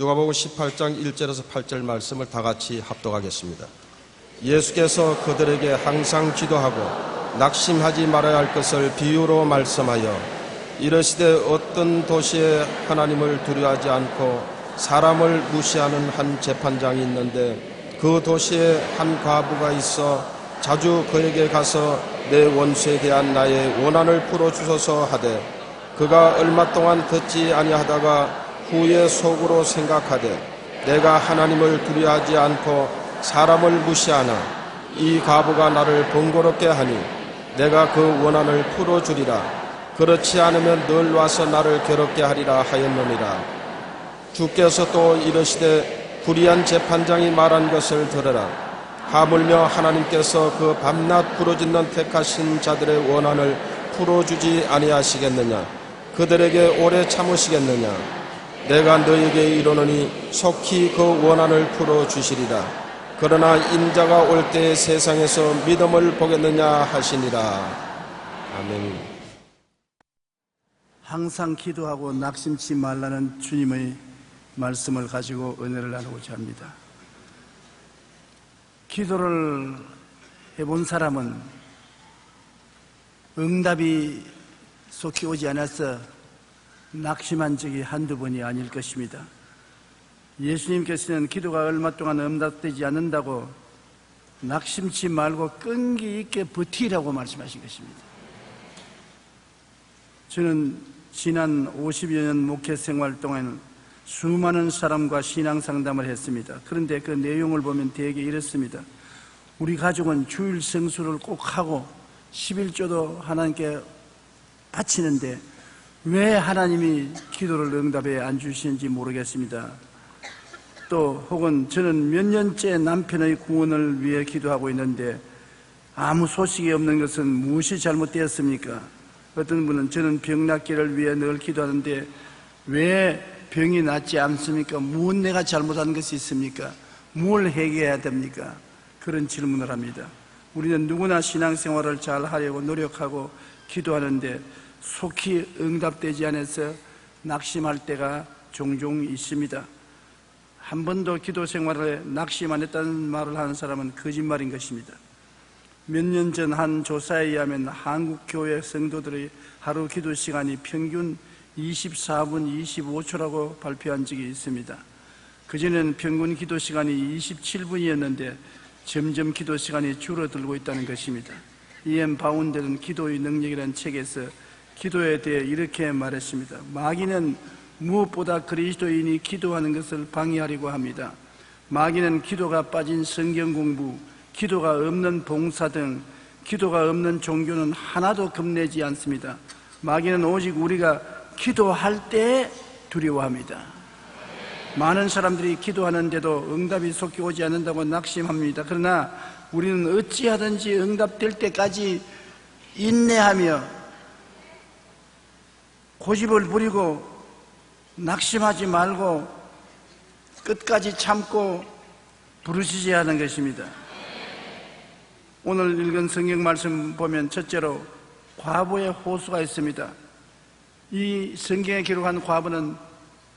누가복음 18장 1절에서 8절 말씀을 다 같이 합독하겠습니다. 예수께서 그들에게 항상 기도하고 낙심하지 말아야 할 것을 비유로 말씀하여 이르시되 어떤 도시에 하나님을 두려워하지 않고 사람을 무시하는 한 재판장이 있는데 그 도시에 한 과부가 있어 자주 그에게 가서 내 원수에 대한 나의 원한을 풀어주소서 하되 그가 얼마 동안 듣지 아니하다가 후에 속으로 생각하되 내가 하나님을 두려워하지 않고 사람을 무시하나 이 과부가 나를 번거롭게 하니 내가 그 원한을 풀어주리라. 그렇지 않으면 늘 와서 나를 괴롭게 하리라 하였느니라. 주께서 또 이르시되 불의한 재판장이 말한 것을 들으라. 하물며 하나님께서 그 밤낮 부르짖는 택하신 자들의 원한을 풀어주지 아니하시겠느냐? 그들에게 오래 참으시겠느냐? 내가 너에게 이르노니 속히 그 원한을 풀어주시리라. 그러나 인자가 올 때에 세상에서 믿음을 보겠느냐 하시니라. 아멘. 항상 기도하고 낙심치 말라는 주님의 말씀을 가지고 은혜를 나누고자 합니다. 기도를 해본 사람은 응답이 속히 오지 않아서 낙심한 적이 한두 번이 아닐 것입니다. 예수님께서는 기도가 얼마 동안 응답되지 않는다고 낙심치 말고 끈기 있게 버티라고 말씀하신 것입니다. 저는 지난 50여 년 목회 생활 동안 수많은 사람과 신앙 상담을 했습니다. 그런데 그 내용을 보면 대개 이렇습니다. 우리 가족은 주일 성수를 꼭 하고 11조도 하나님께 바치는데 왜 하나님이 기도를 응답해 안 주시는지 모르겠습니다. 또 혹은 저는 몇 년째 남편의 구원을 위해 기도하고 있는데 아무 소식이 없는 것은 무엇이 잘못되었습니까? 어떤 분은 저는 병 낫기를 위해 늘 기도하는데 왜 병이 낫지 않습니까? 무엇 내가 잘못한 것이 있습니까? 뭘 해결해야 됩니까? 그런 질문을 합니다. 우리는 누구나 신앙생활을 잘 하려고 노력하고 기도하는데 속히 응답되지 않아서 낙심할 때가 종종 있습니다. 한 번도 기도 생활에 낙심 안 했다는 말을 하는 사람은 거짓말인 것입니다. 몇 년 전 한 조사에 의하면 한국 교회 성도들의 하루 기도 시간이 평균 24분 25초라고 발표한 적이 있습니다. 그전에는 평균 기도 시간이 27분이었는데 점점 기도 시간이 줄어들고 있다는 것입니다. E.M. 바운드는 기도의 능력이라는 책에서 기도에 대해 이렇게 말했습니다. 마귀는 무엇보다 그리스도인이 기도하는 것을 방해하려고 합니다. 마귀는 기도가 빠진 성경 공부, 기도가 없는 봉사 등 기도가 없는 종교는 하나도 겁내지 않습니다. 마귀는 오직 우리가 기도할 때 두려워합니다. 많은 사람들이 기도하는데도 응답이 속히 오지 않는다고 낙심합니다. 그러나 우리는 어찌하든지 응답될 때까지 인내하며 고집을 부리고 낙심하지 말고 끝까지 참고 부르짖어야 하는 것입니다. 오늘 읽은 성경 말씀 보면 첫째로 과부의 호소가 있습니다. 이 성경에 기록한 과부는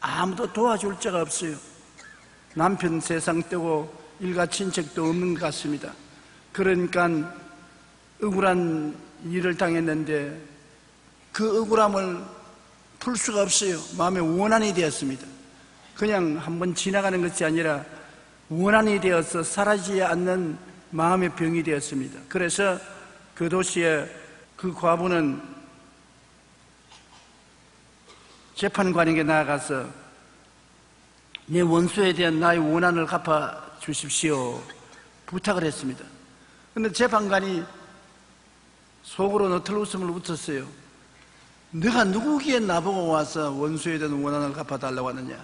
아무도 도와줄 자가 없어요. 남편 세상 뜨고 일가 친척도 없는 것 같습니다. 그러니까 억울한 일을 당했는데 그 억울함을 풀 수가 없어요. 마음에 원한이 되었습니다. 그냥 한번 지나가는 것이 아니라 원한이 되어서 사라지지 않는 마음의 병이 되었습니다. 그래서 그 도시에 그 과부는 재판관에게 나아가서 내 원수에 대한 나의 원한을 갚아 주십시오 부탁을 했습니다. 그런데 재판관이 속으로 너털 웃음을 웃었어요. 네가 누구기에 나보고 와서 원수에 대한 원한을 갚아달라고 하느냐?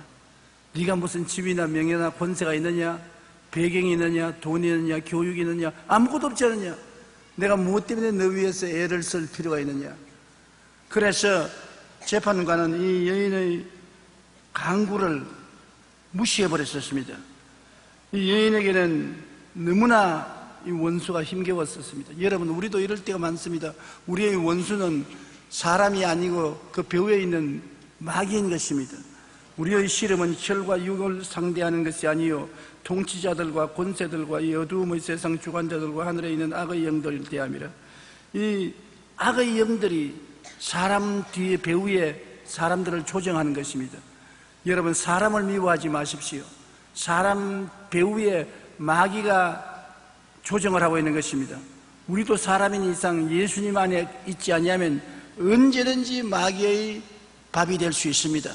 네가 무슨 집이나 명예나 권세가 있느냐? 배경이 있느냐? 돈이 있느냐? 교육이 있느냐? 아무것도 없지 않느냐? 내가 무엇 때문에 너 위해서 애를 쓸 필요가 있느냐? 그래서 재판관은 이 여인의 강구를 무시해버렸었습니다. 이 여인에게는 너무나 이 원수가 힘겨웠었습니다. 여러분, 우리도 이럴 때가 많습니다. 우리의 원수는 사람이 아니고 그 배후에 있는 마귀인 것입니다. 우리의 씨름은 혈과 육을 상대하는 것이 아니요 통치자들과 권세들과 이 어두움의 세상 주관자들과 하늘에 있는 악의 영들을 대함이라. 이 악의 영들이 사람 뒤에 배후에 사람들을 조정하는 것입니다. 여러분, 사람을 미워하지 마십시오. 사람 배후에 마귀가 조정을 하고 있는 것입니다. 우리도 사람인 이상 예수님 안에 있지 아니하면 언제든지 마귀의 밥이 될 수 있습니다.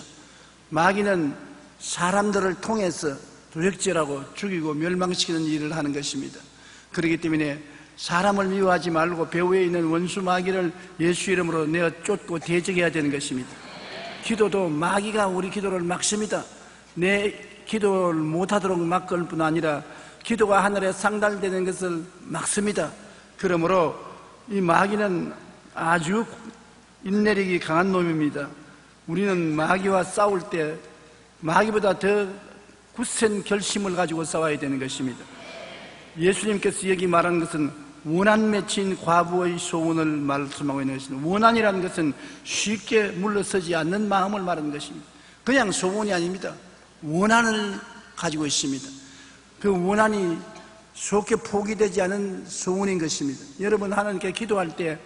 마귀는 사람들을 통해서 도적질하고 죽이고 멸망시키는 일을 하는 것입니다. 그렇기 때문에 사람을 미워하지 말고 배후에 있는 원수 마귀를 예수 이름으로 내어 쫓고 대적해야 되는 것입니다. 기도도 마귀가 우리 기도를 막습니다. 내 기도를 못하도록 막을 뿐 아니라 기도가 하늘에 상달되는 것을 막습니다. 그러므로 이 마귀는 아주 인내력이 강한 놈입니다. 우리는 마귀와 싸울 때 마귀보다 더 굳센 결심을 가지고 싸워야 되는 것입니다. 예수님께서 여기 말한 것은 원한 맺힌 과부의 소원을 말씀하고 있는 것입니다. 원한이라는 것은 쉽게 물러서지 않는 마음을 말하는 것입니다. 그냥 소원이 아닙니다. 원한을 가지고 있습니다. 그 원한이 쉽게 포기되지 않은 소원인 것입니다. 여러분, 하나님께 기도할 때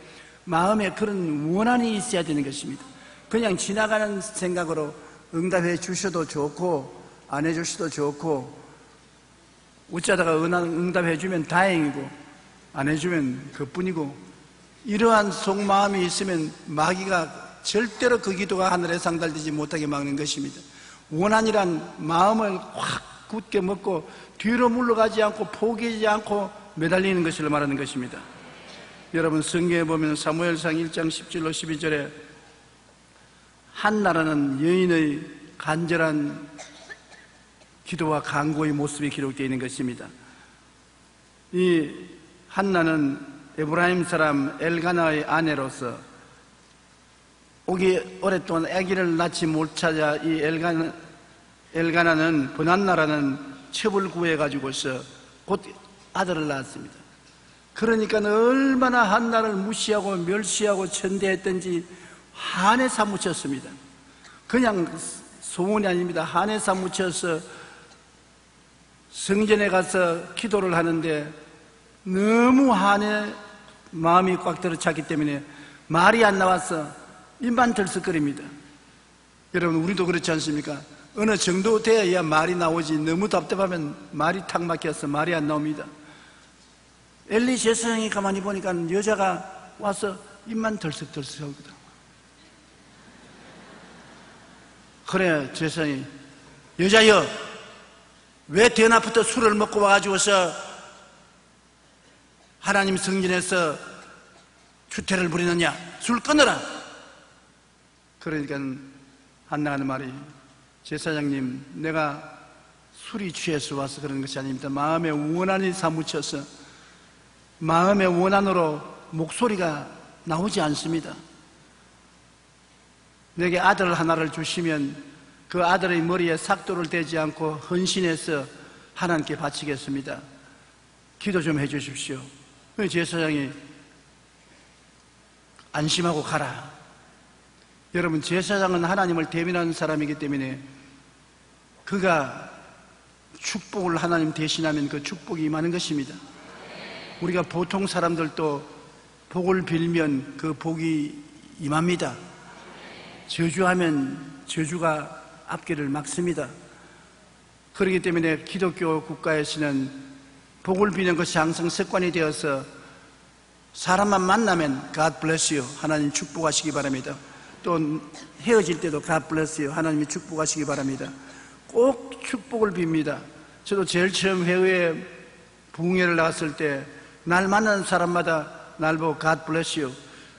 마음에 그런 원한이 있어야 되는 것입니다. 그냥 지나가는 생각으로 응답해 주셔도 좋고 안 해주셔도 좋고 어쩌다가 응답해 주면 다행이고 안 해주면 그뿐이고, 이러한 속마음이 있으면 마귀가 절대로 그 기도가 하늘에 상달되지 못하게 막는 것입니다. 원한이란 마음을 확 굳게 먹고 뒤로 물러가지 않고 포기하지 않고 매달리는 것을 말하는 것입니다. 여러분, 성경에 보면 사무엘상 1장 10절로 12절에 한나라는 여인의 간절한 기도와 간구의 모습이 기록되어 있는 것입니다. 이 한나는 에브라임 사람 엘가나의 아내로서 오랫동안 아기를 낳지 못하자 이 엘가나는 번한나라는 첩을 구해가지고서 곧 아들을 낳았습니다. 그러니까 얼마나 한나를 무시하고 멸시하고 천대했던지 한에 사무쳤습니다. 그냥 소문이 아닙니다. 한에 사무쳐서 성전에 가서 기도를 하는데 너무 한에 마음이 꽉 들어찼기 때문에 말이 안 나와서 입만 들썩거립니다. 여러분, 우리도 그렇지 않습니까? 어느 정도 돼야 말이 나오지 너무 답답하면 말이 탁 막혀서 말이 안 나옵니다. 엘리 제사장이 가만히 보니까 여자가 와서 입만 덜썩덜썩 하거든. 그래, 제사장이 여자여, 왜 대낮부터 술을 먹고 와가지고서 하나님 성전에서 추태를 부리느냐? 술 끊어라. 그러니까 한나가 하는 말이, 제사장님, 내가 술이 취해서 와서 그런 것이 아닙니다. 마음에 원한이 사무쳐서 마음의 원한으로 목소리가 나오지 않습니다. 내게 아들 하나를 주시면 그 아들의 머리에 삭도를 대지 않고 헌신해서 하나님께 바치겠습니다. 기도 좀 해주십시오. 제사장이 안심하고 가라. 여러분, 제사장은 하나님을 대면하는 사람이기 때문에 그가 축복을 하나님 대신하면 그 축복이 임하는 것입니다. 우리가 보통 사람들도 복을 빌면 그 복이 임합니다. 저주하면 저주가 앞길을 막습니다. 그렇기 때문에 기독교 국가에서는 복을 비는 것이 항상 습관이 되어서 사람만 만나면 God bless you, 하나님 축복하시기 바랍니다. 또 헤어질 때도 God bless you, 하나님이 축복하시기 바랍니다. 꼭 축복을 빕니다. 저도 제일 처음 해외에 부흥회를 나갔을 때 날 만나는 사람마다 날 보고 God bless you.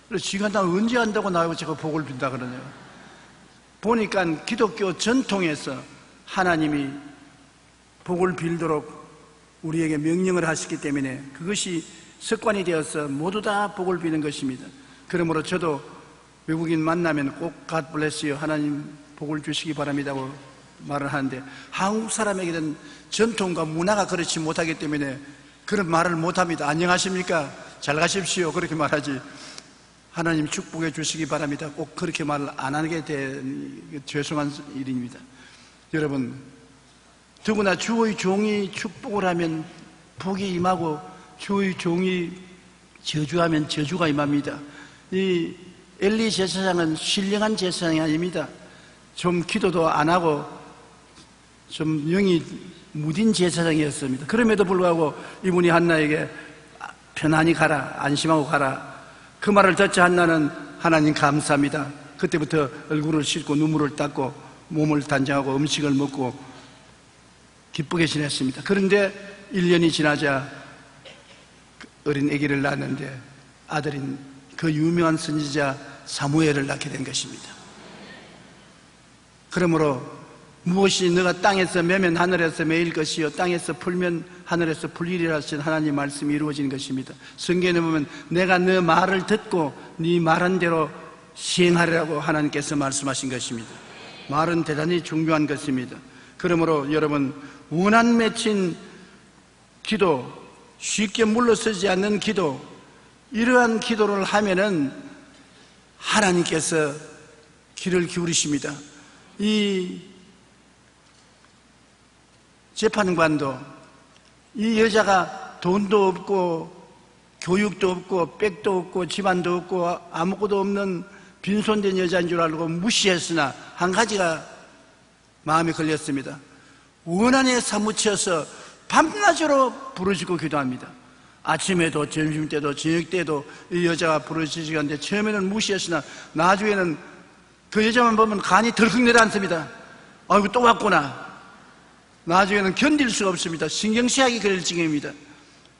그래서 지가 나 언제 한다고 나하고 제가 복을 빈다 그러네요. 보니까 기독교 전통에서 하나님이 복을 빌도록 우리에게 명령을 하시기 때문에 그것이 습관이 되어서 모두 다 복을 비는 것입니다. 그러므로 저도 외국인 만나면 꼭 God bless you, 하나님 복을 주시기 바랍니다고 말을 하는데, 한국 사람에게는 전통과 문화가 그렇지 못하기 때문에 그런 말을 못합니다. 안녕하십니까? 잘 가십시오. 그렇게 말하지. 하나님 축복해 주시기 바랍니다. 꼭 그렇게 말을 안 하게 된 죄송한 일입니다. 여러분, 더구나 주의 종이 축복을 하면 복이 임하고 주의 종이 저주하면 저주가 임합니다. 이 엘리 제사장은 신령한 제사장이 아닙니다. 좀 기도도 안 하고 좀 영이 무딘 제사장이었습니다. 그럼에도 불구하고 이분이 한나에게 편안히 가라, 안심하고 가라, 그 말을 듣자 한나는 하나님 감사합니다. 그때부터 얼굴을 씻고 눈물을 닦고 몸을 단장하고 음식을 먹고 기쁘게 지냈습니다. 그런데 1년이 지나자 어린 아기를 낳았는데 아들인 그 유명한 선지자 사무엘을 낳게 된 것입니다. 그러므로 무엇이 너가 땅에서 매면 하늘에서 매일 것이요 땅에서 풀면 하늘에서 풀리리라 하신 하나님 말씀이 이루어진 것입니다. 성경에 보면 내가 너 말을 듣고 네 말한 대로 시행하리라고 하나님께서 말씀하신 것입니다. 말은 대단히 중요한 것입니다. 그러므로 여러분, 원한 맺힌 기도, 쉽게 물러서지 않는 기도, 이러한 기도를 하면은 하나님께서 귀를 기울이십니다. 이 재판관도 이 여자가 돈도 없고 교육도 없고 백도 없고 집안도 없고 아무것도 없는 빈손된 여자인 줄 알고 무시했으나 한 가지가 마음에 걸렸습니다. 원한에 사무쳐서 밤낮으로 부르짖고 기도합니다. 아침에도 점심때도 저녁때도 이 여자가 부르짖고 하는데 처음에는 무시했으나 나중에는 그 여자만 보면 간이 덜컥 내려앉습니다. 아이고 또 왔구나. 나중에는 견딜 수가 없습니다. 신경쇠약이 걸릴 지경입니다.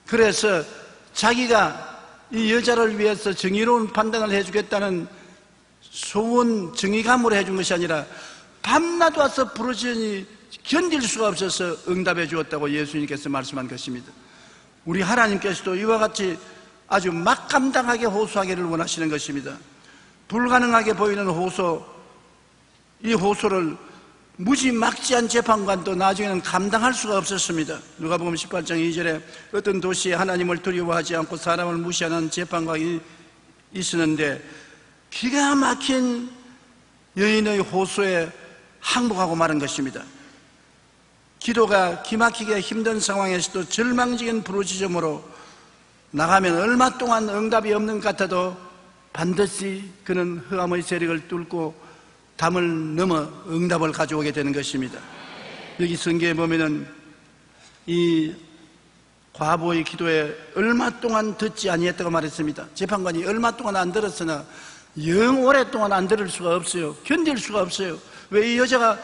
그래서 자기가 이 여자를 위해서 정의로운 판단을 해주겠다는 소원 정의감으로 해준 것이 아니라 밤낮 와서 부르짖으니 견딜 수가 없어서 응답해 주었다고 예수님께서 말씀한 것입니다. 우리 하나님께서도 이와 같이 아주 막감당하게 호소하기를 원하시는 것입니다. 불가능하게 보이는 호소, 이 호소를 무지막지한 재판관도 나중에는 감당할 수가 없었습니다. 누가복음 18장 2절에 어떤 도시에 하나님을 두려워하지 않고 사람을 무시하는 재판관이 있었는데 기가 막힌 여인의 호소에 항복하고 마는 것입니다. 기도가 기막히게 힘든 상황에서도 절망적인 부르짖음으로 나가면 얼마 동안 응답이 없는 것 같아도 반드시 그는 흑암의 세력을 뚫고 담을 넘어 응답을 가져오게 되는 것입니다. 여기 성경에 보면은 이 과부의 기도에 얼마 동안 듣지 아니했다고 말했습니다. 재판관이 얼마 동안 안 들었으나 영 오랫동안 안 들을 수가 없어요. 견딜 수가 없어요. 왜? 이 여자가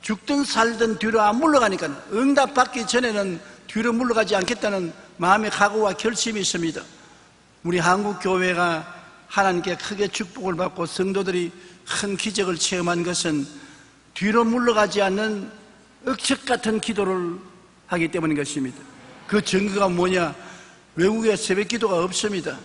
죽든 살든 뒤로 안 물러가니까. 응답 받기 전에는 뒤로 물러가지 않겠다는 마음의 각오와 결심이 있습니다. 우리 한국교회가 하나님께 크게 축복을 받고 성도들이 큰 기적을 체험한 것은 뒤로 물러가지 않는 억척 같은 기도를 하기 때문인 것입니다. 그 증거가 뭐냐? 외국에 새벽 기도가 없습니다.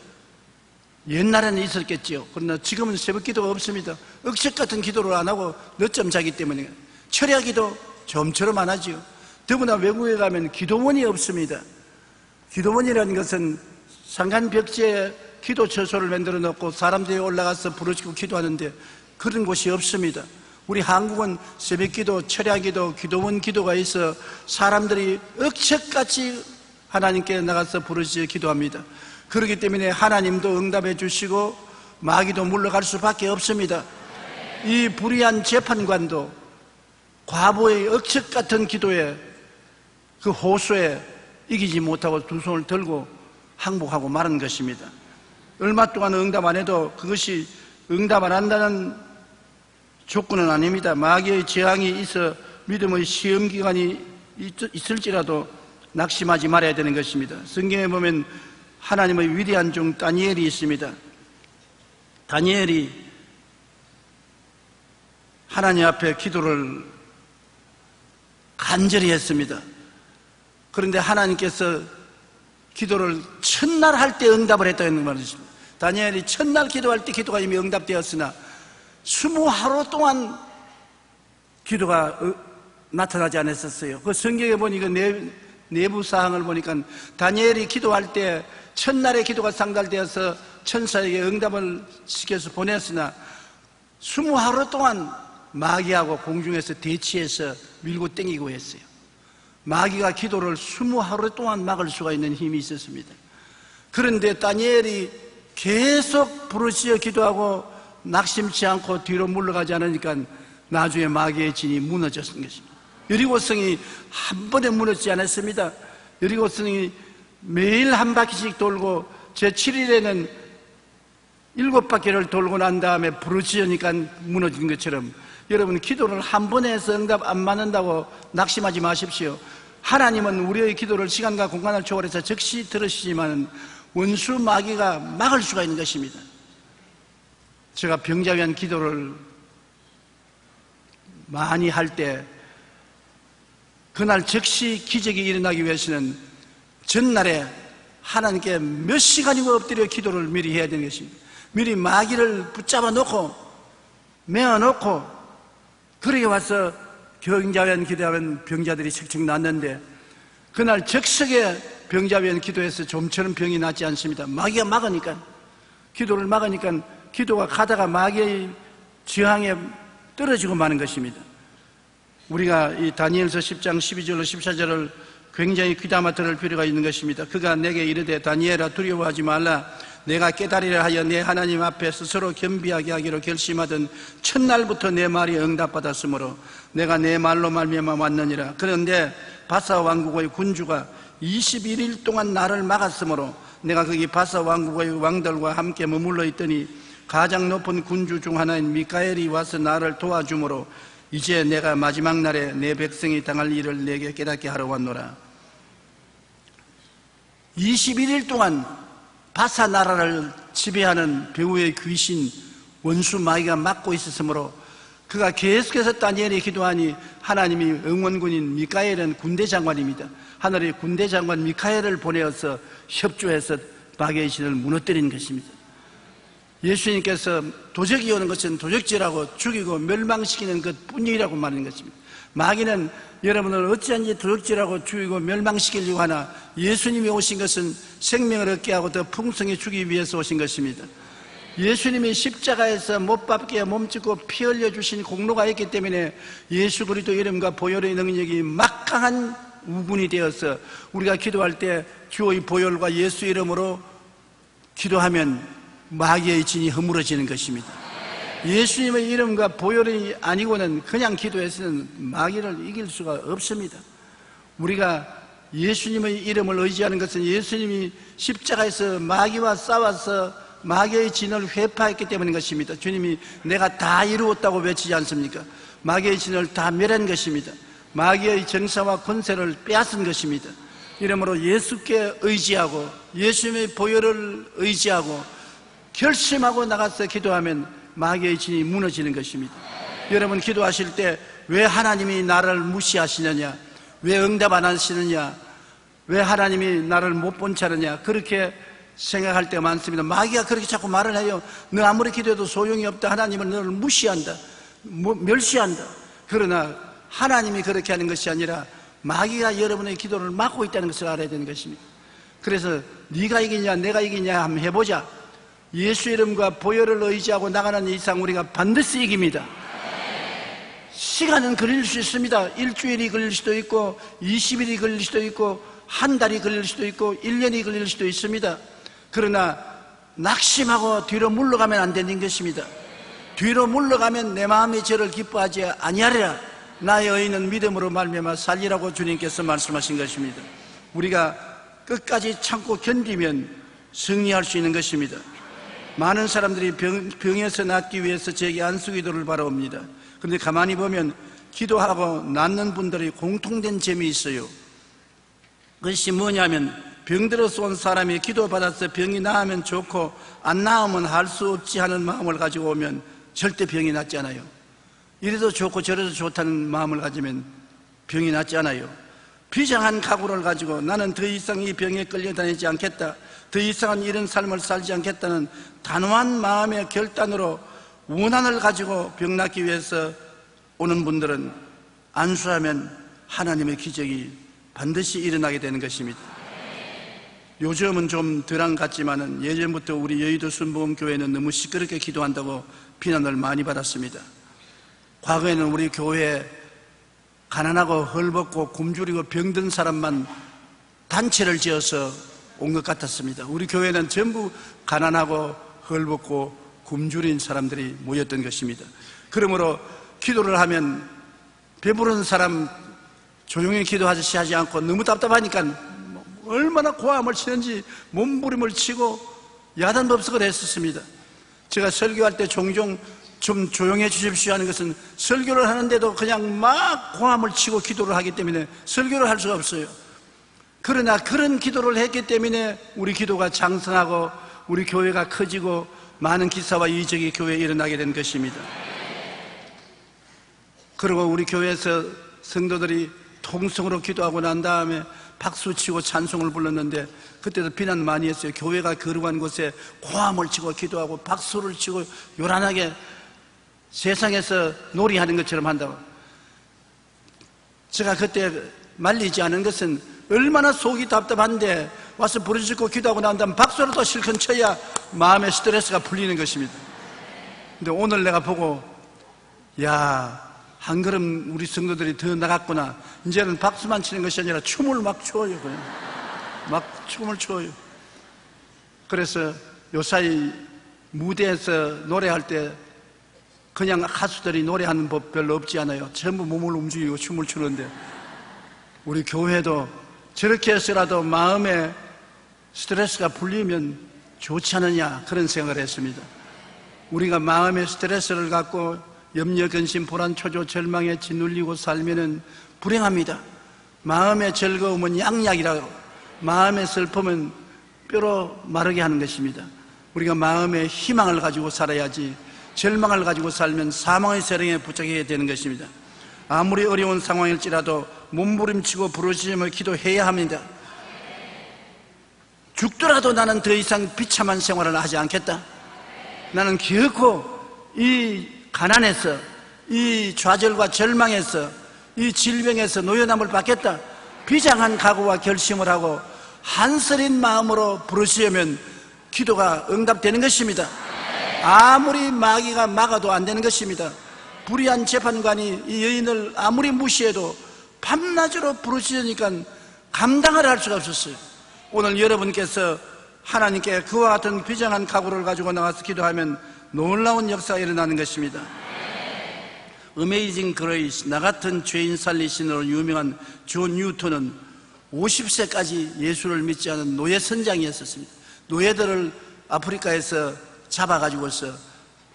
옛날에는 있었겠지요. 그러나 지금은 새벽 기도가 없습니다. 억척 같은 기도를 안 하고 늦잠 자기 때문에. 철야 기도 좀처럼 안 하지요. 더구나 외국에 가면 기도원이 없습니다. 기도원이라는 것은 상간벽지에 기도 처소를 만들어 놓고 사람들이 올라가서 부르짖고 기도하는데 그런 곳이 없습니다. 우리 한국은 새벽 기도, 철야 기도, 기도원 기도가 있어 사람들이 억척같이 하나님께 나가서 부르짖어 기도합니다. 그렇기 때문에 하나님도 응답해 주시고 마귀도 물러갈 수밖에 없습니다. 이 불의한 재판관도 과부의 억척 같은 기도에 그 호소에 이기지 못하고 두 손을 들고 항복하고 마는 것입니다. 얼마 동안 응답 안 해도 그것이 응답 안 한다는 조건은 아닙니다. 마귀의 재앙이 있어 믿음의 시험 기간이 있을지라도 낙심하지 말아야 되는 것입니다. 성경에 보면 하나님의 위대한 종 다니엘이 있습니다. 다니엘이 하나님 앞에 기도를 간절히 했습니다. 그런데 하나님께서 기도를 첫날 할 때 응답을 했다는 말이십니다. 다니엘이 첫날 기도할 때 기도가 이미 응답되었으나 20하루 동안 기도가 나타나지 않았었어요. 그 성경에 보니까 내부 사항을 보니까 다니엘이 기도할 때 첫날에 기도가 상달되어서 천사에게 응답을 시켜서 보냈으나 20하루 동안 마귀하고 공중에서 대치해서 밀고 땡기고 했어요. 마귀가 기도를 20하루 동안 막을 수가 있는 힘이 있었습니다. 그런데 다니엘이 계속 부르짖어 기도하고 낙심치 않고 뒤로 물러가지 않으니까 나중에 마귀의 진이 무너졌던 것입니다. 여리고성이 한 번에 무너지지 않았습니다. 여리고성이 매일 한 바퀴씩 돌고 제7일에는 7바퀴를 돌고 난 다음에 부르짖으니까 무너진 것처럼 여러분, 기도를 한 번에 해서 응답 안 받는다고 낙심하지 마십시오. 하나님은 우리의 기도를 시간과 공간을 초월해서 즉시 들으시지만 원수 마귀가 막을 수가 있는 것입니다. 제가 병자 위한 기도를 많이 할 때 그날 즉시 기적이 일어나기 위해서는 전날에 하나님께 몇 시간이고 엎드려 기도를 미리 해야 되는 것입니다. 미리 마귀를 붙잡아 놓고 메어 놓고 그러게 와서 병자 위한 기도하면 병자들이 척척 낫는데 그날 적석에 병자 위한 기도해서 좀처럼 병이 낫지 않습니다. 마귀가 막으니까, 기도를 막으니까 기도가 가다가 마귀의 저항에 떨어지고 마는 것입니다. 우리가 이 다니엘서 10장 12절로 14절을 굉장히 귀담아 들을 필요가 있는 것입니다. 그가 내게 이르되 다니엘아 두려워하지 말라. 내가 깨달으려 하여 내 하나님 앞에 스스로 겸비하게 하기로 결심하던 첫날부터 내 말이 응답받았으므로 내가 내 말로 말미암아 왔느니라. 그런데 바사 왕국의 군주가 21일 동안 나를 막았으므로 내가 거기 바사 왕국의 왕들과 함께 머물러 있더니 가장 높은 군주 중 하나인 미카엘이 와서 나를 도와주므로 이제 내가 마지막 날에 내 백성이 당할 일을 내게 깨닫게 하러 왔노라. 21일 동안 바사 나라를 지배하는 배후의 귀신 원수 마귀가 막고 있었으므로 그가 계속해서 다니엘이 기도하니 하나님이 응원군인 미카엘은 군대 장관입니다. 하늘의 군대 장관 미카엘을 보내어서 협조해서 마귀의 신을 무너뜨린 것입니다. 예수님께서 도적이 오는 것은 도적질하고 죽이고 멸망시키는 것뿐이라고 말하는 것입니다. 마귀는 여러분을 어찌한지 도적질하고 죽이고 멸망시키려고 하나 예수님이 오신 것은 생명을 얻게 하고 더 풍성히 주기 위해서 오신 것입니다. 예수님이 십자가에서 못 박게 몸짓고 피 흘려 주신 공로가 있기 때문에 예수 그리스도 이름과 보혈의 능력이 막강한 우군이 되어서 우리가 기도할 때 주의 보혈과 예수 이름으로 기도하면 마귀의 진이 허물어지는 것입니다. 예수님의 이름과 보혈이 아니고는 그냥 기도해서는 마귀를 이길 수가 없습니다. 우리가 예수님의 이름을 의지하는 것은 예수님이 십자가에서 마귀와 싸워서 마귀의 진을 회파했기 때문인 것입니다. 주님이 내가 다 이루었다고 외치지 않습니까? 마귀의 진을 다 멸한 것입니다. 마귀의 정사와 권세를 빼앗은 것입니다. 이러므로 예수께 의지하고 예수님의 보혈을 의지하고 결심하고 나가서 기도하면 마귀의 진이 무너지는 것입니다. 여러분 기도하실 때 왜 하나님이 나를 무시하시느냐, 왜 응답 안 하시느냐, 왜 하나님이 나를 못 본차느냐 그렇게 생각할 때가 많습니다. 마귀가 그렇게 자꾸 말을 해요. 너 아무리 기도해도 소용이 없다. 하나님은 너를 무시한다, 멸시한다. 그러나 하나님이 그렇게 하는 것이 아니라 마귀가 여러분의 기도를 막고 있다는 것을 알아야 되는 것입니다. 그래서 네가 이기냐 내가 이기냐 한번 해보자. 예수 이름과 보혈을 의지하고 나가는 이상 우리가 반드시 이깁니다. 시간은 걸릴 수 있습니다. 일주일이 걸릴 수도 있고 20일이 걸릴 수도 있고 한 달이 걸릴 수도 있고 1년이 걸릴 수도 있습니다. 그러나 낙심하고 뒤로 물러가면 안 되는 것입니다. 뒤로 물러가면 내 마음이 저를 기뻐하지 아니하리라. 나의 의인은 믿음으로 말미암아 살리라고 주님께서 말씀하신 것입니다. 우리가 끝까지 참고 견디면 승리할 수 있는 것입니다. 많은 사람들이 병에서 낫기 위해서 제게 안수기도를 바라옵니다. 그런데 가만히 보면 기도하고 낫는 분들이 공통된 점이 있어요. 그것이 뭐냐면 병들어서 온 사람이 기도받아서 병이 나으면 좋고 안 나으면 할 수 없지 하는 마음을 가지고 오면 절대 병이 낫지 않아요. 이래도 좋고 저래도 좋다는 마음을 가지면 병이 낫지 않아요. 비장한 각오를 가지고 나는 더 이상 이 병에 끌려다니지 않겠다, 더 이상은 이런 삶을 살지 않겠다는 단호한 마음의 결단으로 원한을 가지고 병 낫기 위해서 오는 분들은 안수하면 하나님의 기적이 반드시 일어나게 되는 것입니다. 요즘은 좀 덜한 것 같지만은 예전부터 우리 여의도 순복음교회는 너무 시끄럽게 기도한다고 비난을 많이 받았습니다. 과거에는 우리 교회에 가난하고 헐벗고 굶주리고 병든 사람만 단체를 지어서 온 것 같았습니다. 우리 교회는 전부 가난하고 헐벗고 굶주린 사람들이 모였던 것입니다. 그러므로 기도를 하면 배부른 사람 조용히 기도하듯이 하지 않고 너무 답답하니까 얼마나 고함을 치는지 몸부림을 치고 야단법석을 했었습니다. 제가 설교할 때 종종 좀 조용해 주십시오 하는 것은 설교를 하는데도 그냥 막 고함을 치고 기도를 하기 때문에 설교를 할 수가 없어요. 그러나 그런 기도를 했기 때문에 우리 기도가 장성하고 우리 교회가 커지고 많은 기사와 이적이 교회에 일어나게 된 것입니다. 그리고 우리 교회에서 성도들이 통성으로 기도하고 난 다음에 박수치고 찬송을 불렀는데 그때도 비난 많이 했어요. 교회가 거룩한 곳에 고함을 치고 기도하고 박수를 치고 요란하게 세상에서 놀이하는 것처럼 한다고. 제가 그때 말리지 않은 것은 얼마나 속이 답답한데 와서 부르짖고 기도하고 난 다음 박수를 또 실컷 쳐야 마음의 스트레스가 풀리는 것입니다. 근데 오늘 내가 보고 한 걸음 우리 성도들이 더 나갔구나. 이제는 박수만 치는 것이 아니라 춤을 막 춰요. 그냥 막 춤을 춰요. 그래서 요사이 무대에서 노래할 때 그냥 가수들이 노래하는 법 별로 없지 않아요. 전부 몸을 움직이고 춤을 추는데 우리 교회도 저렇게 해서라도 마음에 스트레스가 풀리면 좋지 않느냐 그런 생각을 했습니다. 우리가 마음의 스트레스를 갖고 염려, 근심, 불안, 초조, 절망에 짓눌리고 살면은 불행합니다. 마음의 즐거움은 양약이라고, 마음의 슬픔은 뼈로 마르게 하는 것입니다. 우리가 마음의 희망을 가지고 살아야지 절망을 가지고 살면 사망의 세력에 붙잡히게 되는 것입니다. 아무리 어려운 상황일지라도 몸부림치고 부르짖으며 기도해야 합니다. 죽더라도 나는 더 이상 비참한 생활을 하지 않겠다. 나는 결코 이 가난에서, 이 좌절과 절망에서, 이 질병에서 노연함을 받겠다. 비장한 각오와 결심을 하고 한서린 마음으로 부르짖으면 기도가 응답되는 것입니다. 아무리 마귀가 막아도 안 되는 것입니다. 불의한 재판관이 이 여인을 아무리 무시해도 밤낮으로 부르짖으니까 감당을 할 수가 없었어요. 오늘 여러분께서 하나님께 그와 같은 비장한 각오를 가지고 나가서 기도하면 놀라운 역사가 일어나는 것입니다. 어메이징 그레이스, 나 같은 죄인 살리신으로 유명한 존 뉴턴은 50세까지 예수를 믿지 않은 노예 선장이었습니다. 노예들을 아프리카에서 잡아가지고서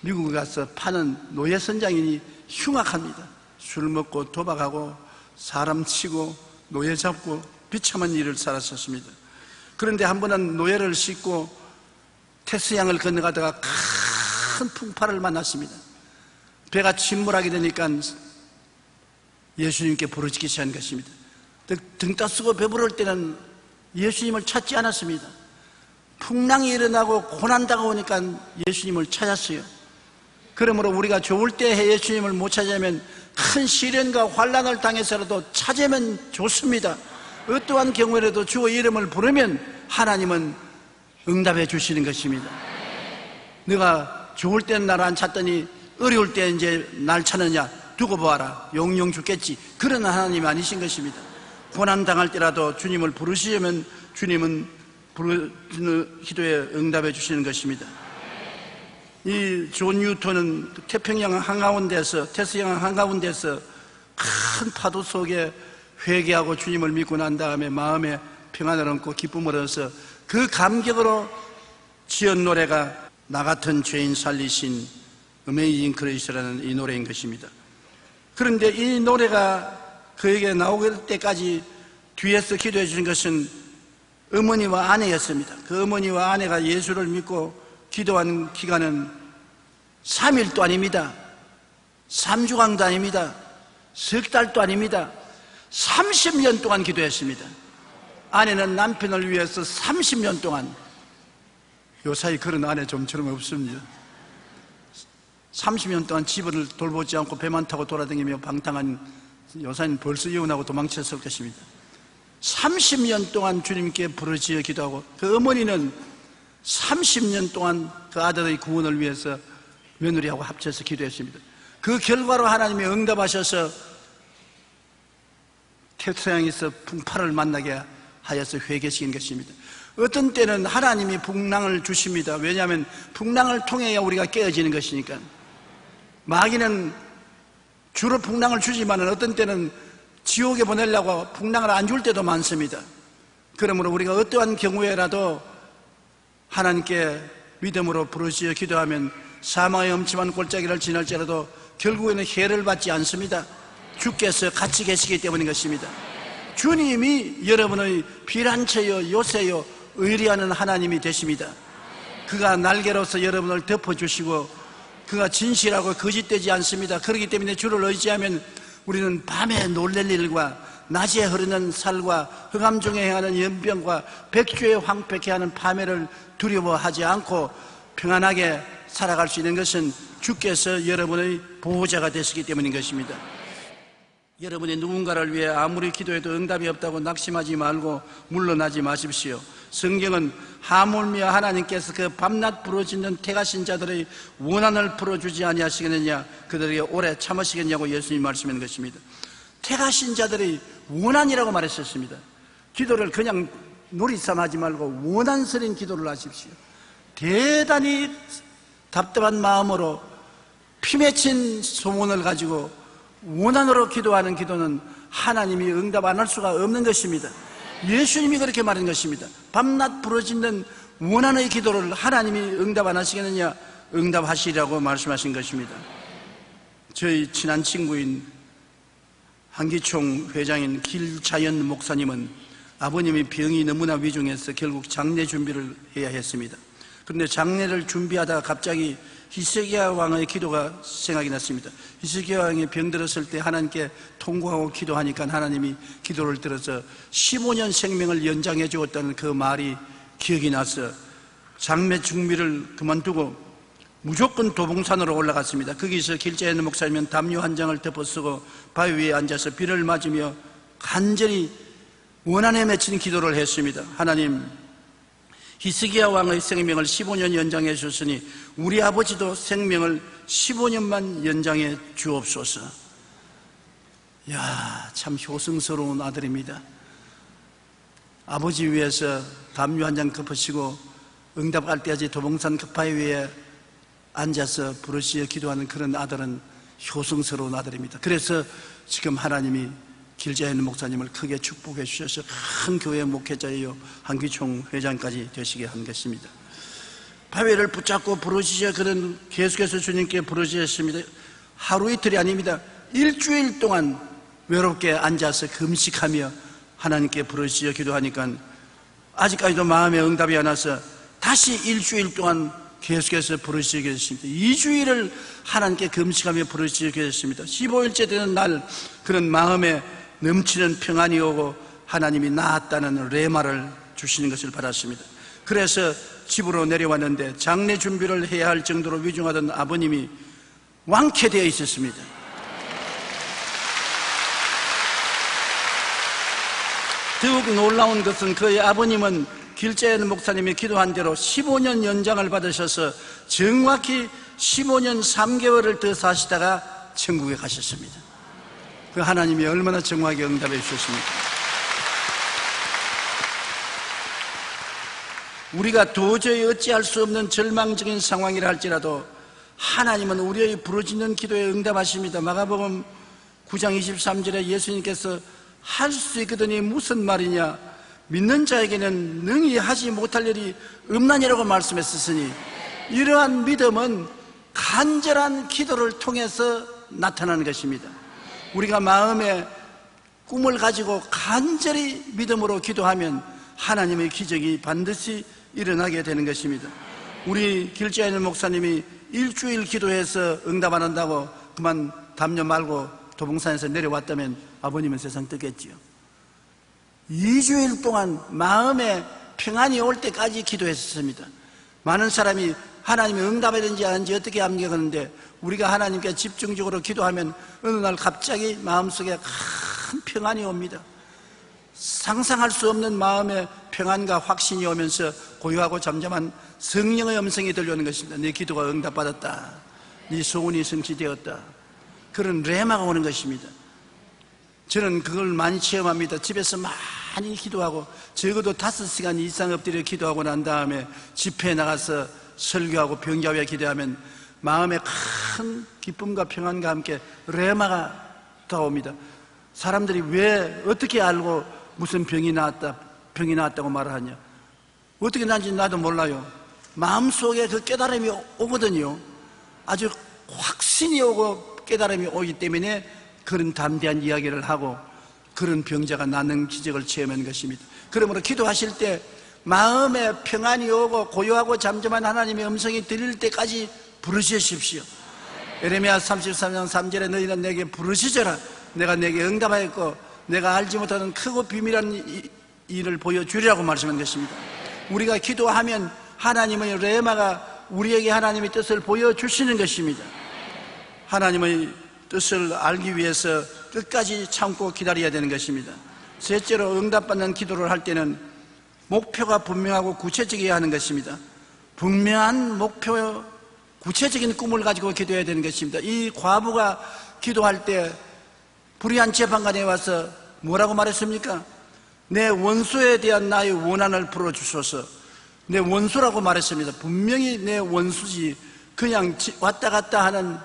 미국에 가서 파는 노예 선장이니 흉악합니다. 술 먹고 도박하고 사람 치고 노예 잡고 비참한 일을 살았었습니다. 그런데 한 번은 노예를 싣고 테스양을 건너가다가 큰 풍파를 만났습니다. 배가 침몰하게 되니까 예수님께 부르짖기 시작한 것입니다. 등 따쓰고 배부를 때는 예수님을 찾지 않았습니다. 풍랑이 일어나고 고난 다가오니까 예수님을 찾았어요. 그러므로 우리가 좋을 때 예수님을 못 찾으면 큰 시련과 환난을 당해서라도 찾으면 좋습니다. 어떠한 경우에라도 주의 이름을 부르면 하나님은 응답해 주시는 것입니다. 네가 좋을 때는 나를 안 찾더니 어려울 때 이제 날 찾느냐, 두고 보아라, 영영 죽겠지. 그런 하나님 아니신 것입니다. 고난 당할 때라도 주님을 부르시면 주님은 부르는 기도에 응답해 주시는 것입니다. 이 존 뉴턴은 태평양 한가운데서, 태스양 한가운데서 큰 파도 속에 회개하고 주님을 믿고 난 다음에 마음에 평안을 얻고 기쁨을 얻어서 그 감격으로 지은 노래가 나 같은 죄인 살리신 어메이징 그레이스라는 이 노래인 것입니다. 그런데 이 노래가 그에게 나오게 때까지 뒤에서 기도해 주신 것은 어머니와 아내였습니다. 그 어머니와 아내가 예수를 믿고 기도한 기간은 3일도 아닙니다. 3주간도 아닙니다. 석 달도 아닙니다. 30년 동안 기도했습니다. 아내는 남편을 위해서 30년 동안, 요사이 그런 아내 좀처럼 없습니다. 30년 동안 집을 돌보지 않고 배만 타고 돌아다니며 방탕한 요사이는 벌써 이혼하고 도망쳤을 것입니다. 30년 동안 주님께 부르짖어 기도하고 그 어머니는 30년 동안 그 아들의 구원을 위해서 며느리하고 합쳐서 기도했습니다. 그 결과로 하나님이 응답하셔서 태평양에서 풍파를 만나게 하여서 회개시킨 것입니다. 어떤 때는 하나님이 풍랑을 주십니다. 왜냐하면 풍랑을 통해야 우리가 깨어지는 것이니까. 마귀는 주로 풍랑을 주지만 어떤 때는 지옥에 보내려고 풍랑을 안 줄 때도 많습니다. 그러므로 우리가 어떠한 경우에라도 하나님께 믿음으로 부르짖어 기도하면 사망의 엄침한 골짜기를 지날지라도 결국에는 해를 받지 않습니다. 주께서 같이 계시기 때문인 것입니다. 주님이 여러분의 피난처요 요새요 의리하는 하나님이 되십니다. 그가 날개로서 여러분을 덮어주시고 그가 진실하고 거짓되지 않습니다. 그렇기 때문에 주를 의지하면 우리는 밤에 놀랄 일과 낮에 흐르는 살과 흑암 중에 행하는 연병과 백주에 황폐케 하는 파멸을 두려워하지 않고 평안하게 살아갈 수 있는 것은 주께서 여러분의 보호자가 되시기 때문인 것입니다. 여러분이 누군가를 위해 아무리 기도해도 응답이 없다고 낙심하지 말고 물러나지 마십시오. 성경은 하물며 하나님께서 그 밤낮 부르짖는 택하신 자들의 원한을 풀어주지 아니하시겠느냐, 그들에게 오래 참으시겠냐고 예수님이 말씀하는 것입니다. 택하신 자들의 원한이라고 말했었습니다. 기도를 그냥 놀이삼하지 말고 원한스러운 기도를 하십시오. 대단히 답답한 마음으로 피 맺힌 소원을 가지고 원한으로 기도하는 기도는 하나님이 응답 안 할 수가 없는 것입니다. 예수님이 그렇게 말한 것입니다. 밤낮 부르짖는 원한의 기도를 하나님이 응답 안 하시겠느냐, 응답하시리라고 말씀하신 것입니다. 저희 친한 친구인 한기총 회장인 길자연 목사님은 아버님이 병이 너무나 위중해서 결국 장례 준비를 해야 했습니다. 그런데 장례를 준비하다가 갑자기 히스기야 왕의 기도가 생각이 났습니다. 히스기야 왕이 병들었을 때 하나님께 통곡하고 기도하니까 하나님이 기도를 들어서 15년 생명을 연장해 주었다는 그 말이 기억이 나서 장례 준비를 그만두고 무조건 도봉산으로 올라갔습니다. 거기서 길자에 있는 목사님은 담요 한 장을 덮어쓰고 바위 위에 앉아서 비를 맞으며 간절히 원한에 맺힌 기도를 했습니다. 하나님, 히스기야 왕의 생명을 15년 연장해 주셨으니 우리 아버지도 생명을 15년만 연장해 주옵소서. 이야, 참 효성스러운 아들입니다. 아버지 위해서 담요 한 장 덮으시고 응답할 때까지 도봉산 급바위 위에 앉아서 부르짖어 기도하는 그런 아들은 효성스러운 아들입니다. 그래서 지금 하나님이 길자에 있는 목사님을 크게 축복해 주셔서 큰 교회 목회자예요, 한기총 회장까지 되시게 한 것입니다. 바위를 붙잡고 부르짖어 그런 계속해서 주님께 부르짖었습니다. 하루 이틀이 아닙니다. 일주일 동안 외롭게 앉아서 금식하며 하나님께 부르짖어 기도하니까 아직까지도 마음에 응답이 안 와서 다시 일주일 동안 계속해서 부르짖어 계셨습니다. 2주일을 하나님께 금식하며 부르짖어 계셨습니다. 15일째 되는 날 그런 마음에 넘치는 평안이 오고 하나님이 나았다는 레마를 주시는 것을 받았습니다. 그래서 집으로 내려왔는데 장례 준비를 해야 할 정도로 위중하던 아버님이 완쾌되어 있었습니다. 더욱 놀라운 것은 그의 아버님은 길자에 있는 목사님이 기도한 대로 15년 연장을 받으셔서 정확히 15년 3개월을 더 사시다가 천국에 가셨습니다. 그 하나님이 얼마나 정확하게 응답해 주셨습니까? 우리가 도저히 어찌할 수 없는 절망적인 상황이라 할지라도 하나님은 우리의 부르짖는 기도에 응답하십니다. 마가복음 9장 23절에 예수님께서 할 수 있거든이 무슨 말이냐, 믿는 자에게는 능히 하지 못할 일이 없나니라고 말씀했으니 이러한 믿음은 간절한 기도를 통해서 나타나는 것입니다. 우리가 마음에 꿈을 가지고 간절히 믿음으로 기도하면 하나님의 기적이 반드시 일어나게 되는 것입니다. 우리 길자에 있는 목사님이 일주일 기도해서 응답 안 한다고 그만 담요 말고 도봉산에서 내려왔다면 아버님은 세상 뜨겠지요. 2주일 동안 마음에 평안이 올 때까지 기도했습니다. 많은 사람이 하나님이 응답하든지 하는지 어떻게 암기하는데 우리가 하나님께 집중적으로 기도하면 어느 날 갑자기 마음속에 큰 평안이 옵니다. 상상할 수 없는 마음의 평안과 확신이 오면서 고요하고 잠잠한 성령의 음성이 들려오는 것입니다. 네 기도가 응답받았다. 네 소원이 성취되었다. 그런 레마가 오는 것입니다. 저는 그걸 많이 체험합니다. 집에서 많이 기도하고 적어도 5시간 이상 엎드려 기도하고 난 다음에 집회에 나가서 설교하고 병자회 기도하면 마음에 큰 기쁨과 평안과 함께 레마가 다가옵니다. 사람들이 왜 어떻게 알고 무슨 병이 나왔다고 말을 하냐, 어떻게 난지 나도 몰라요. 마음속에 그 깨달음이 오거든요. 아주 확신이 오고 깨달음이 오기 때문에 그런 담대한 이야기를 하고 그런 병자가 낫는 기적을 체험한 것입니다. 그러므로 기도하실 때 마음에 평안이 오고 고요하고 잠잠한 하나님의 음성이 들릴 때까지 부르짖으십시오. 예레미야 33장 3절에 너희는 내게 부르짖어라. 내가 내게 응답하였고 내가 알지 못하는 크고 비밀한 일을 보여주리라고 말씀한 것입니다. 우리가 기도하면 하나님의 레마가 우리에게 하나님의 뜻을 보여주시는 것입니다. 하나님의 뜻을 알기 위해서 끝까지 참고 기다려야 되는 것입니다. 셋째로, 응답받는 기도를 할 때는 목표가 분명하고 구체적이어야 하는 것입니다. 분명한 목표, 구체적인 꿈을 가지고 기도해야 되는 것입니다. 이 과부가 기도할 때 불의한 재판관에 와서 뭐라고 말했습니까? 내 원수에 대한 나의 원한을 풀어주소서. 내 원수라고 말했습니다. 분명히 내 원수지 그냥 왔다 갔다 하는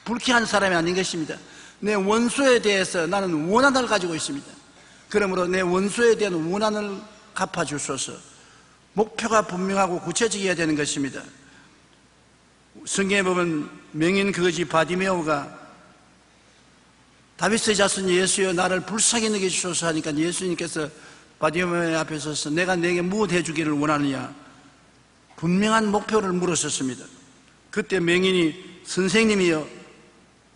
불쾌한 사람이 아닌 것입니다. 내 원수에 대해서 나는 원한을 가지고 있습니다. 그러므로 내 원수에 대한 원한을 갚아주소서. 목표가 분명하고 구체적이어야 되는 것입니다. 성경에 보면 명인 거지 바디메오가 다윗의 자손 예수여 나를 불쌍히 여겨주소서 하니까 예수님께서 바디메오 앞에 서서 내가 내게 무엇 해주기를 원하느냐, 분명한 목표를 물으셨습니다. 그때 명인이 선생님이여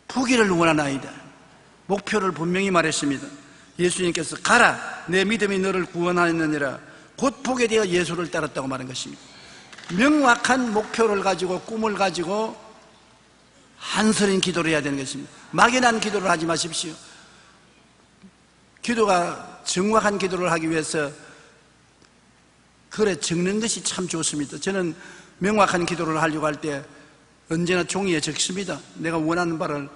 포기를 원하나이다. 목표를 분명히 말했습니다. 예수님께서 가라 내 믿음이 너를 구원하였느니라 곧 보게 되어 예수를 따랐다고 말한 것입니다. 명확한 목표를 가지고 꿈을 가지고 한서린 기도를 해야 되는 것입니다. 막연한 기도를 하지 마십시오. 기도가 정확한 기도를 하기 위해서 글에 적는 것이 참 좋습니다. 저는 명확한 기도를 하려고 할 때 언제나 종이에 적습니다. 내가 원하는 바를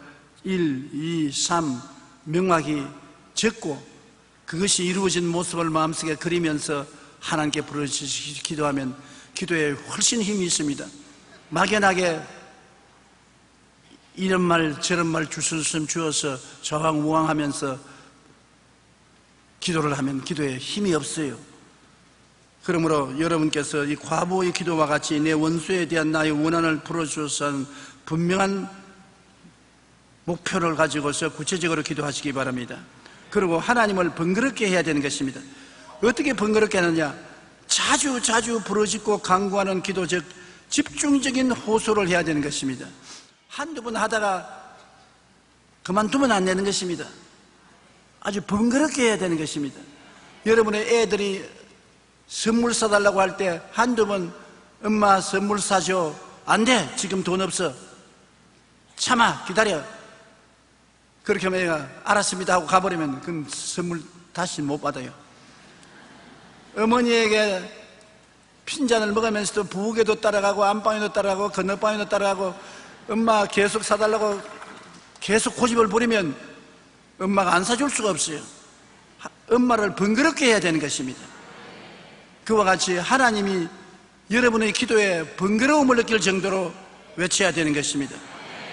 1, 2, 3 명확히 적고 그것이 이루어진 모습을 마음속에 그리면서 하나님께 부르짖으시 기도하면 기도에 훨씬 힘이 있습니다. 막연하게 이런 말 저런 말 주술씀 주어서 저항우왕하면서 기도를 하면 기도에 힘이 없어요. 그러므로 여러분께서 이 과부의 기도와 같이 내 원수에 대한 나의 원한을 풀어주어서 하는 분명한 목표를 가지고서 구체적으로 기도하시기 바랍니다. 그리고 하나님을 번거롭게 해야 되는 것입니다. 어떻게 번거롭게 하느냐, 자주 부르짖고 간구하는 기도, 즉 집중적인 호소를 해야 되는 것입니다. 한두 번 하다가 그만두면 안 되는 것입니다. 아주 번거롭게 해야 되는 것입니다. 여러분의 애들이 선물 사달라고 할 때 한두 번 엄마 선물 사줘, 안 돼, 지금 돈 없어, 참아, 기다려, 그렇게 하면 애가 알았습니다 하고 가버리면 그럼 선물 다시 못 받아요. 어머니에게 핀잔을 먹으면서도 부엌에도 따라가고 안방에도 따라가고 건너방에도 따라가고 엄마 계속 사달라고 계속 고집을 부리면 엄마가 안 사줄 수가 없어요. 엄마를 번거롭게 해야 되는 것입니다. 그와 같이 하나님이 여러분의 기도에 번거로움을 느낄 정도로 외쳐야 되는 것입니다.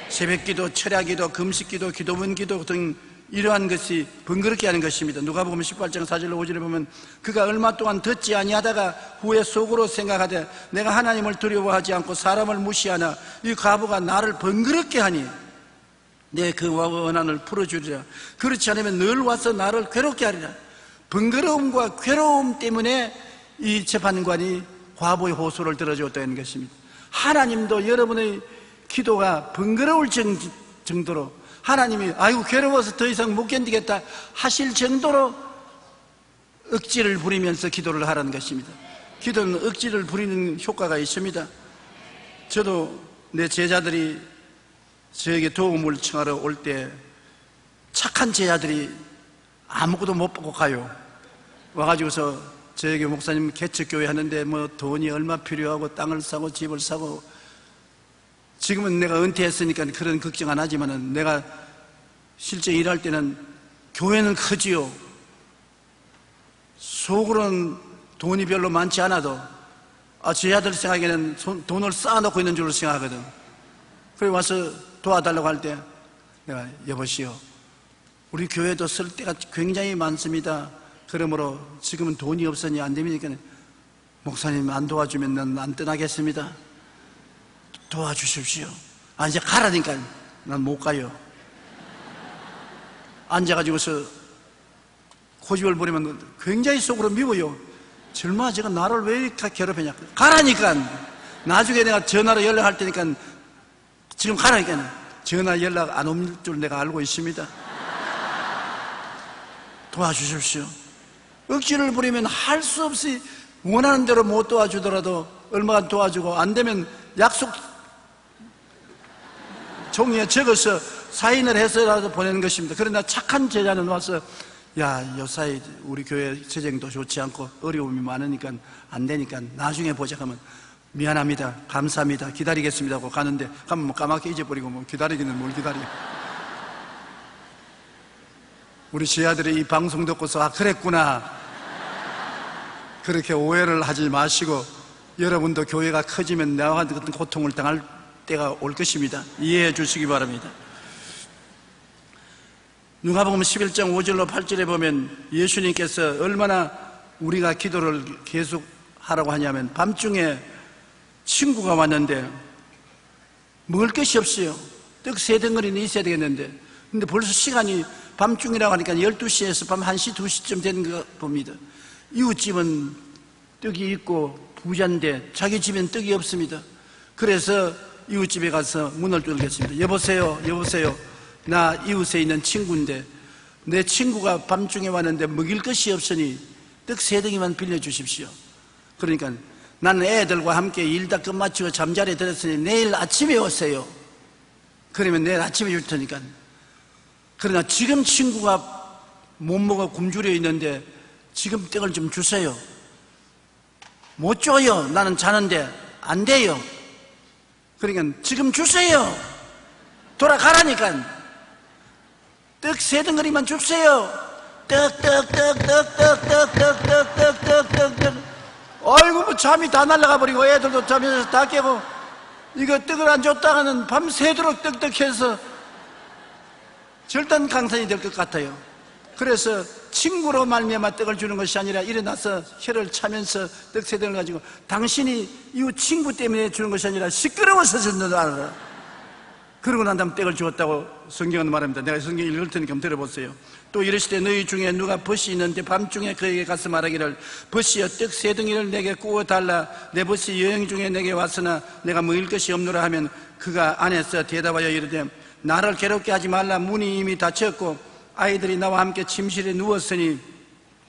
새벽기도, 철야기도, 금식기도, 기도문기도 등 이러한 것이 번거롭게 하는 것입니다. 누가복음 18장 4절로 5절에 보면 그가 얼마 동안 듣지 아니하다가 후에 속으로 생각하되 내가 하나님을 두려워하지 않고 사람을 무시하나 이 과부가 나를 번거롭게 하니 내 그 원한을 풀어주리라. 그렇지 않으면 늘 와서 나를 괴롭게 하리라. 번거로움과 괴로움 때문에 이 재판관이 과부의 호소를 들어주었다는 것입니다. 하나님도 여러분의 기도가 번거로울 정도로 하나님이 아이고 괴로워서 더 이상 못 견디겠다 하실 정도로 억지를 부리면서 기도를 하라는 것입니다. 기도는 억지를 부리는 효과가 있습니다. 저도 내 제자들이 저에게 도움을 청하러 올 때 착한 제자들이 아무것도 못 보고 가요. 와가지고서 저에게 목사님 개척교회 하는데 뭐 돈이 얼마 필요하고 땅을 사고 집을 사고 지금은 내가 은퇴했으니까 그런 걱정 안 하지만은 내가 실제 일할 때는 교회는 크지요. 속으로는 돈이 별로 많지 않아도 제 아들 생각에는 돈을 쌓아놓고 있는 줄로 생각하거든. 그래 와서 도와달라고 할 때 내가 여보시오, 우리 교회도 쓸 데가 굉장히 많습니다. 그러므로 지금은 돈이 없으니 안 됩니까? 목사님 안 도와주면 난 안 떠나겠습니다. 도와주십시오. 이제 가라니까 난 못 가요. 앉아가지고서 고집을 부리면 굉장히 속으로 미워요. 젊아 제가 나를 왜 이렇게 괴롭히냐. 가라니까. 나중에 내가 전화로 연락할 테니까 지금 가라니까. 전화 연락 안 올 줄 내가 알고 있습니다. 도와주십시오. 억지를 부리면 할 수 없이 원하는 대로 못 도와주더라도 얼마간 도와주고, 안 되면 약속 종이에 적어서 사인을 해서라도 보내는 것입니다. 그러나 착한 제자는 와서 요사이 우리 교회 재정도 좋지 않고 어려움이 많으니까 안 되니까 나중에 보자 하면 미안합니다, 감사합니다, 기다리겠습니다 하고 가는데, 가면 뭐 까맣게 잊어버리고 뭐 기다리기는 뭘 기다려. 우리 제 아들이 이 방송 듣고서 그랬구나, 그렇게 오해를 하지 마시고, 여러분도 교회가 커지면 나와 같은 고통을 당할 때가 올 것입니다. 이해해 주시기 바랍니다. 누가복음 11장 5절로 8절에 보면 예수님께서 얼마나 우리가 기도를 계속 하라고 하냐면, 밤중에 친구가 왔는데 먹을 것이 없어요. 떡 3덩어리는 있어야 되겠는데, 근데 벌써 시간이 밤중이라고 하니까 12시에서 밤 1시, 2시쯤 되는 거 봅니다. 이웃집은 떡이 있고 부자인데 자기 집엔 떡이 없습니다. 그래서 이웃집에 가서 문을 두들겼습니다. 여보세요, 나 이웃에 있는 친구인데 내 친구가 밤중에 왔는데 먹일 것이 없으니 떡 3덩이만 빌려주십시오. 그러니까 나는 애들과 함께 일 다 끝마치고 잠자리에 들었으니 내일 아침에 오세요. 그러면 내일 아침에 줄 테니까. 그러나 지금 친구가 못 먹어 굶주려 있는데 지금 떡을 좀 주세요. 못 줘요. 나는 자는데. 안 돼요. 그러니까 지금 주세요. 돌아가라니까. 떡 3덩어리만 주세요. 떡. 아이고, 뭐 잠이 다 날아가 버리고 애들도 잠에서 다 깨고, 이거 떡을 안 줬다가는 밤새도록 떡떡해서 절단 강산이 될 것 같아요. 그래서 친구로 말미암아 떡을 주는 것이 아니라 일어나서 혀를 차면서 떡 3덩을 가지고, 당신이 이웃 친구 때문에 주는 것이 아니라 시끄러워서 줬는 줄 알아라. 그러고 난 다음 떡을 주었다고 성경은 말합니다. 내가 성경 읽을 테니까 한번 들어보세요. 또 이르시되 너희 중에 누가 벗이 있는데 밤중에 그에게 가서 말하기를, 벗이여 떡 3덩이를 내게 구워달라. 내 벗이 여행 중에 내게 왔으나 내가 먹을 것이 없노라 하면, 그가 안에서 대답하여 이르되 나를 괴롭게 하지 말라. 문이 이미 닫혔고 아이들이 나와 함께 침실에 누웠으니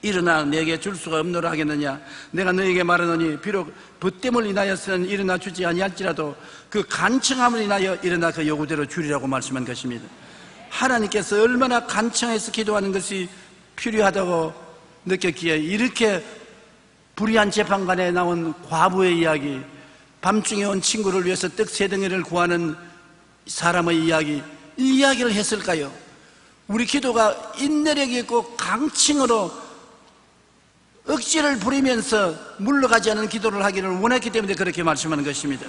일어나 내게 줄 수가 없노라 하겠느냐. 내가 너에게 말하노니 비록 벗됨을 인하여서는 일어나 주지 아니할지라도 그 간청함을 인하여 일어나 그 요구대로 주리라고 말씀한 것입니다. 하나님께서 얼마나 간청해서 기도하는 것이 필요하다고 느꼈기에 이렇게 불의한 재판관에 나온 과부의 이야기, 밤중에 온 친구를 위해서 떡 3덩이를 구하는 사람의 이야기, 이 이야기를 했을까요? 우리 기도가 인내력이 있고 강칭으로 억지를 부리면서 물러가지 않은 기도를 하기를 원했기 때문에 그렇게 말씀하는 것입니다.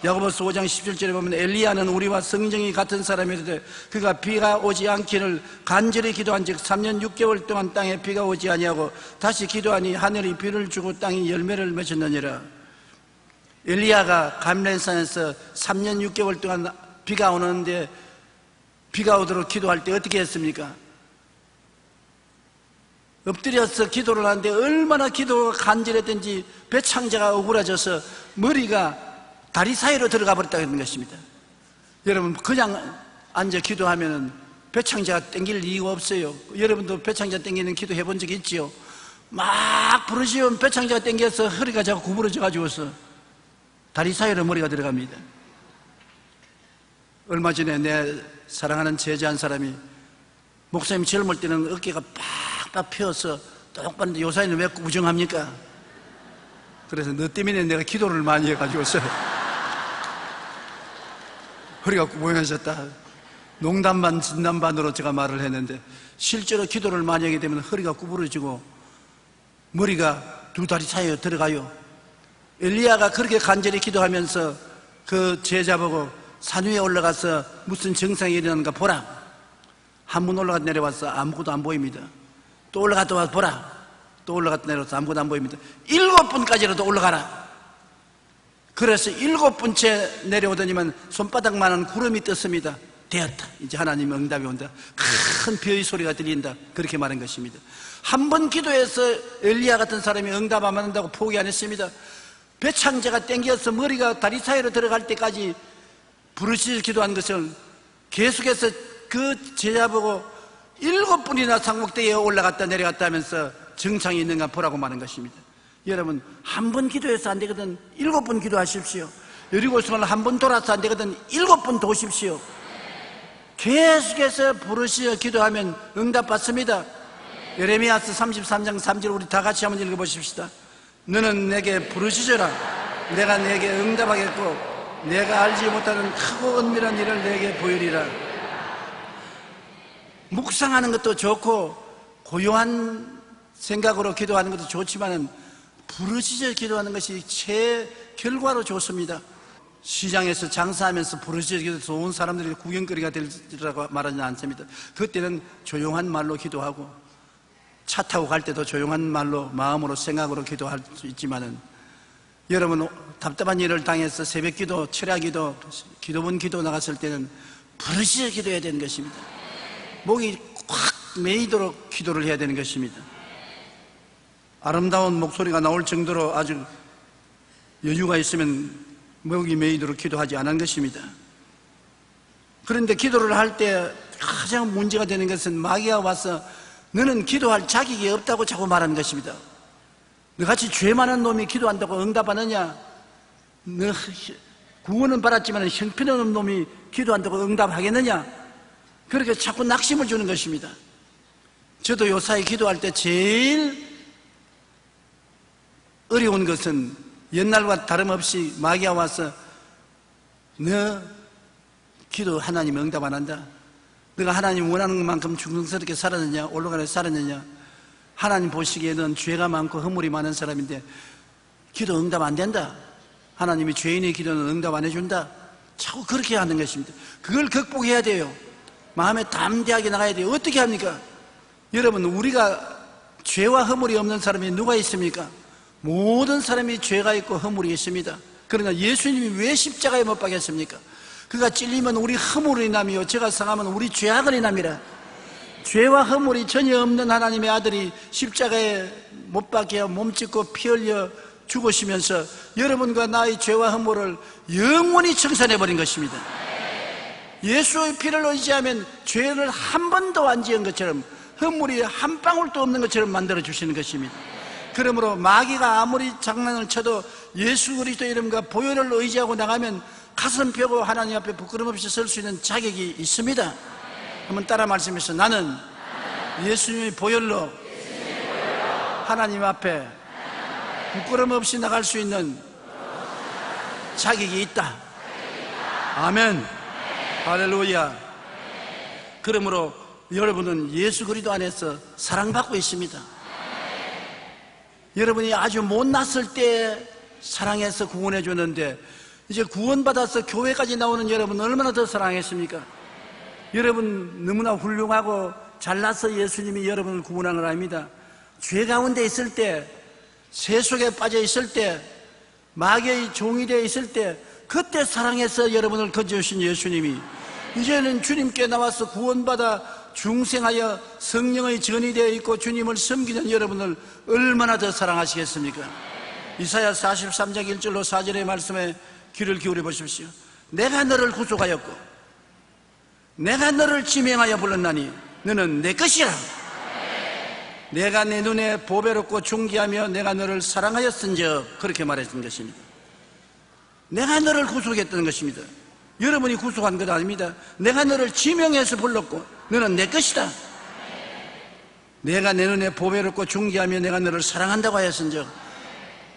야고보서 5장 17절에 보면 엘리야는 우리와 성정이 같은 사람이었는데 그가 비가 오지 않기를 간절히 기도한 즉 3년 6개월 동안 땅에 비가 오지 아니하고 다시 기도하니 하늘이 비를 주고 땅이 열매를 맺었느니라. 엘리야가 감람산에서 3년 6개월 동안 비가 오는데 비가 오도록 기도할 때 어떻게 했습니까? 엎드려서 기도를 하는데 얼마나 기도가 간절했던지 배창자가 억울해져서 머리가 다리 사이로 들어가 버렸다는 것입니다. 여러분, 그냥 앉아 기도하면 배창자가 땡길 이유가 없어요. 여러분도 배창자 땡기는 기도 해본 적 있지요? 막 부르시면 배창자가 땡겨서 허리가 자꾸 구부러져 가지고서 다리 사이로 머리가 들어갑니다. 얼마 전에 내 사랑하는 제자 한 사람이, 목사님 젊을 때는 어깨가 팍팍 펴서 똑바른데 요사이는 왜 꾸정합니까? 그래서 너 때문에 내가 기도를 많이 해가지고서 허리가 구부러졌다. 농담 반 진담 반으로 제가 말을 했는데 실제로 기도를 많이 하게 되면 허리가 구부러지고 머리가 두 다리 사이에 들어가요. 엘리야가 그렇게 간절히 기도하면서 그 제자 보고 산 위에 올라가서 무슨 증상이 일어나는가 보라. 한 번 올라갔다 내려와서 아무것도 안 보입니다. 또 올라갔다 와서 보라. 또 올라갔다 내려와서 아무것도 안 보입니다. 7번까지라도 올라가라. 그래서 7번째 내려오더니만 손바닥만한 구름이 떴습니다. 되었다. 이제 하나님 응답이 온다. 큰 벼의 소리가 들린다. 그렇게 말한 것입니다. 한 번 기도해서 엘리야 같은 사람이 응답 안 받는다고 포기 안 했습니다. 배창제가 땡겨서 머리가 다리 사이로 들어갈 때까지 부르짖어 기도한 것을 계속해서 그 제자 보고 7번이나 상목대에 올라갔다 내려갔다 하면서 증상이 있는가 보라고 말한 것입니다. 여러분, 한 번 기도해서 안 되거든 7번 기도하십시오. 여리고성을 한 번 돌아서 안 되거든 7번 도십시오. 계속해서 부르짖어 기도하면 응답받습니다. 예레미야서 33장 3절 우리 다 같이 한번 읽어보십시다. 너는 내게 부르짖어라. 내가 내게 응답하겠고 내가 알지 못하는 크고 은밀한 일을 내게 보이리라. 묵상하는 것도 좋고 고요한 생각으로 기도하는 것도 좋지만 부르짖어 기도하는 것이 제 결과로 좋습니다. 시장에서 장사하면서 부르짖어 기도해서 좋은 사람들이 구경거리가 되리라고 말하지 않습니다. 그때는 조용한 말로 기도하고 차 타고 갈 때도 조용한 말로 마음으로 생각으로 기도할 수 있지만은 여러분 답답한 일을 당해서 새벽기도, 철야기도, 기도문 기도 나갔을 때는 부르짖어 기도해야 되는 것입니다. 목이 꽉 메이도록 기도를 해야 되는 것입니다. 아름다운 목소리가 나올 정도로 아주 여유가 있으면 목이 메이도록 기도하지 않은 것입니다. 그런데 기도를 할 때 가장 문제가 되는 것은 마귀가 와서 너는 기도할 자격이 없다고 자꾸 말하는 것입니다. 너같이 죄 많은 놈이 기도한다고 응답하느냐? 너 구원은 받았지만 형편없는 놈이 기도한다고 응답하겠느냐? 그렇게 자꾸 낙심을 주는 것입니다. 저도 요사이 기도할 때 제일 어려운 것은 옛날과 다름없이 마귀가 와서 너 기도 하나님 응답 안 한다. 너가 하나님 원하는 만큼 충성스럽게 살았느냐, 올라가려 살았느냐. 하나님 보시기에 넌 죄가 많고 허물이 많은 사람인데 기도 응답 안 된다. 하나님이 죄인의 기도는 응답 안 해준다. 자꾸 그렇게 하는 것입니다. 그걸 극복해야 돼요. 마음에 담대하게 나가야 돼요. 어떻게 합니까? 여러분, 우리가 죄와 허물이 없는 사람이 누가 있습니까? 모든 사람이 죄가 있고 허물이 있습니다. 그러나 예수님이 왜 십자가에 못 박혔습니까? 그가 찔리면 우리 허물이 인함이요 제가 상하면 우리 죄악을 인함이라. 죄와 허물이 전혀 없는 하나님의 아들이 십자가에 못 박혀 몸짓고 피 흘려 죽으시면서 여러분과 나의 죄와 허물을 영원히 청산해버린 것입니다. 예수의 피를 의지하면 죄를 한 번도 안 지은 것처럼 허물이 한 방울도 없는 것처럼 만들어주시는 것입니다. 그러므로 마귀가 아무리 장난을 쳐도 예수 그리스도의 이름과 보혈을 의지하고 나가면 가슴 펴고 하나님 앞에 부끄럼 없이 설 수 있는 자격이 있습니다. 한번 따라 말씀해서 나는 예수님의 보혈로 하나님 앞에 부끄럼 없이 나갈 수 있는 자격이 있다. 아멘. 할렐루야. 그러므로 여러분은 예수 그리스도 안에서 사랑받고 있습니다. 여러분이 아주 못났을 때 사랑해서 구원해 줬는데 이제 구원받아서 교회까지 나오는 여러분 얼마나 더 사랑했습니까? 여러분 너무나 훌륭하고 잘나서 예수님이 여러분을 구원한 걸 압니다. 죄 가운데 있을 때, 새 속에 빠져 있을 때, 마귀의 종이 되어 있을 때 그때 사랑해서 여러분을 건져주신 예수님이 이제는 주님께 나와서 구원받아 중생하여 성령의 전이 되어 있고 주님을 섬기는 여러분을 얼마나 더 사랑하시겠습니까? 이사야 43장 1절로 4절의 말씀에 귀를 기울여 보십시오. 내가 너를 구속하였고 내가 너를 지명하여 불렀나니 너는 내 것이라. 내가 내 눈에 보배롭고 존귀하며 내가 너를 사랑하였은즉 그렇게 말했던 것입니다. 내가 너를 구속했던 것입니다. 여러분이 구속한 것 아닙니다. 내가 너를 지명해서 불렀고 너는 내 것이다. 내가 내 눈에 보배롭고 존귀하며 내가 너를 사랑한다고 하였은즉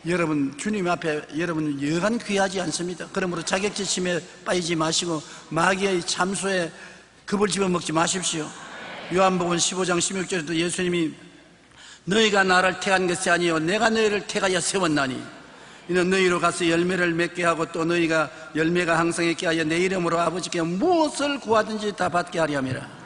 여러분 주님 앞에 여러분 여간 귀하지 않습니다. 그러므로 자격지심에 빠지지 마시고 마귀의 참소에 겁을 집어먹지 마십시오. 요한복음 15장 16절에도 예수님이 너희가 나를 택한 것이 아니요 내가 너희를 택하여 세웠나니 이는 너희로 가서 열매를 맺게 하고 또 너희가 열매가 항상 있게 하여 내 이름으로 아버지께 무엇을 구하든지 다 받게 하려 함이라.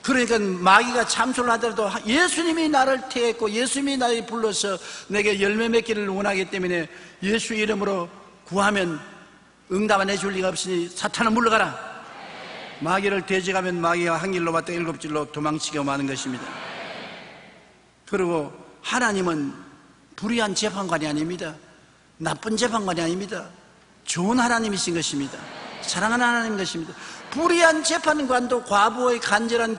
그러니까 마귀가 참소를 하더라도 예수님이 나를 택했고 예수님이 나를 불러서 내게 열매 맺기를 원하기 때문에 예수 이름으로 구하면 응답 안 해줄 리가 없으니 사탄은 물러가라. 마귀를 대적하면 마귀가 한 길로 왔다 일곱 길로 도망치게 마는 것입니다. 그리고 하나님은 불의한 재판관이 아닙니다. 나쁜 재판관이 아닙니다. 좋은 하나님이신 것입니다. 사랑하는 하나님인 것입니다. 불의한 재판관도 과부의 간절한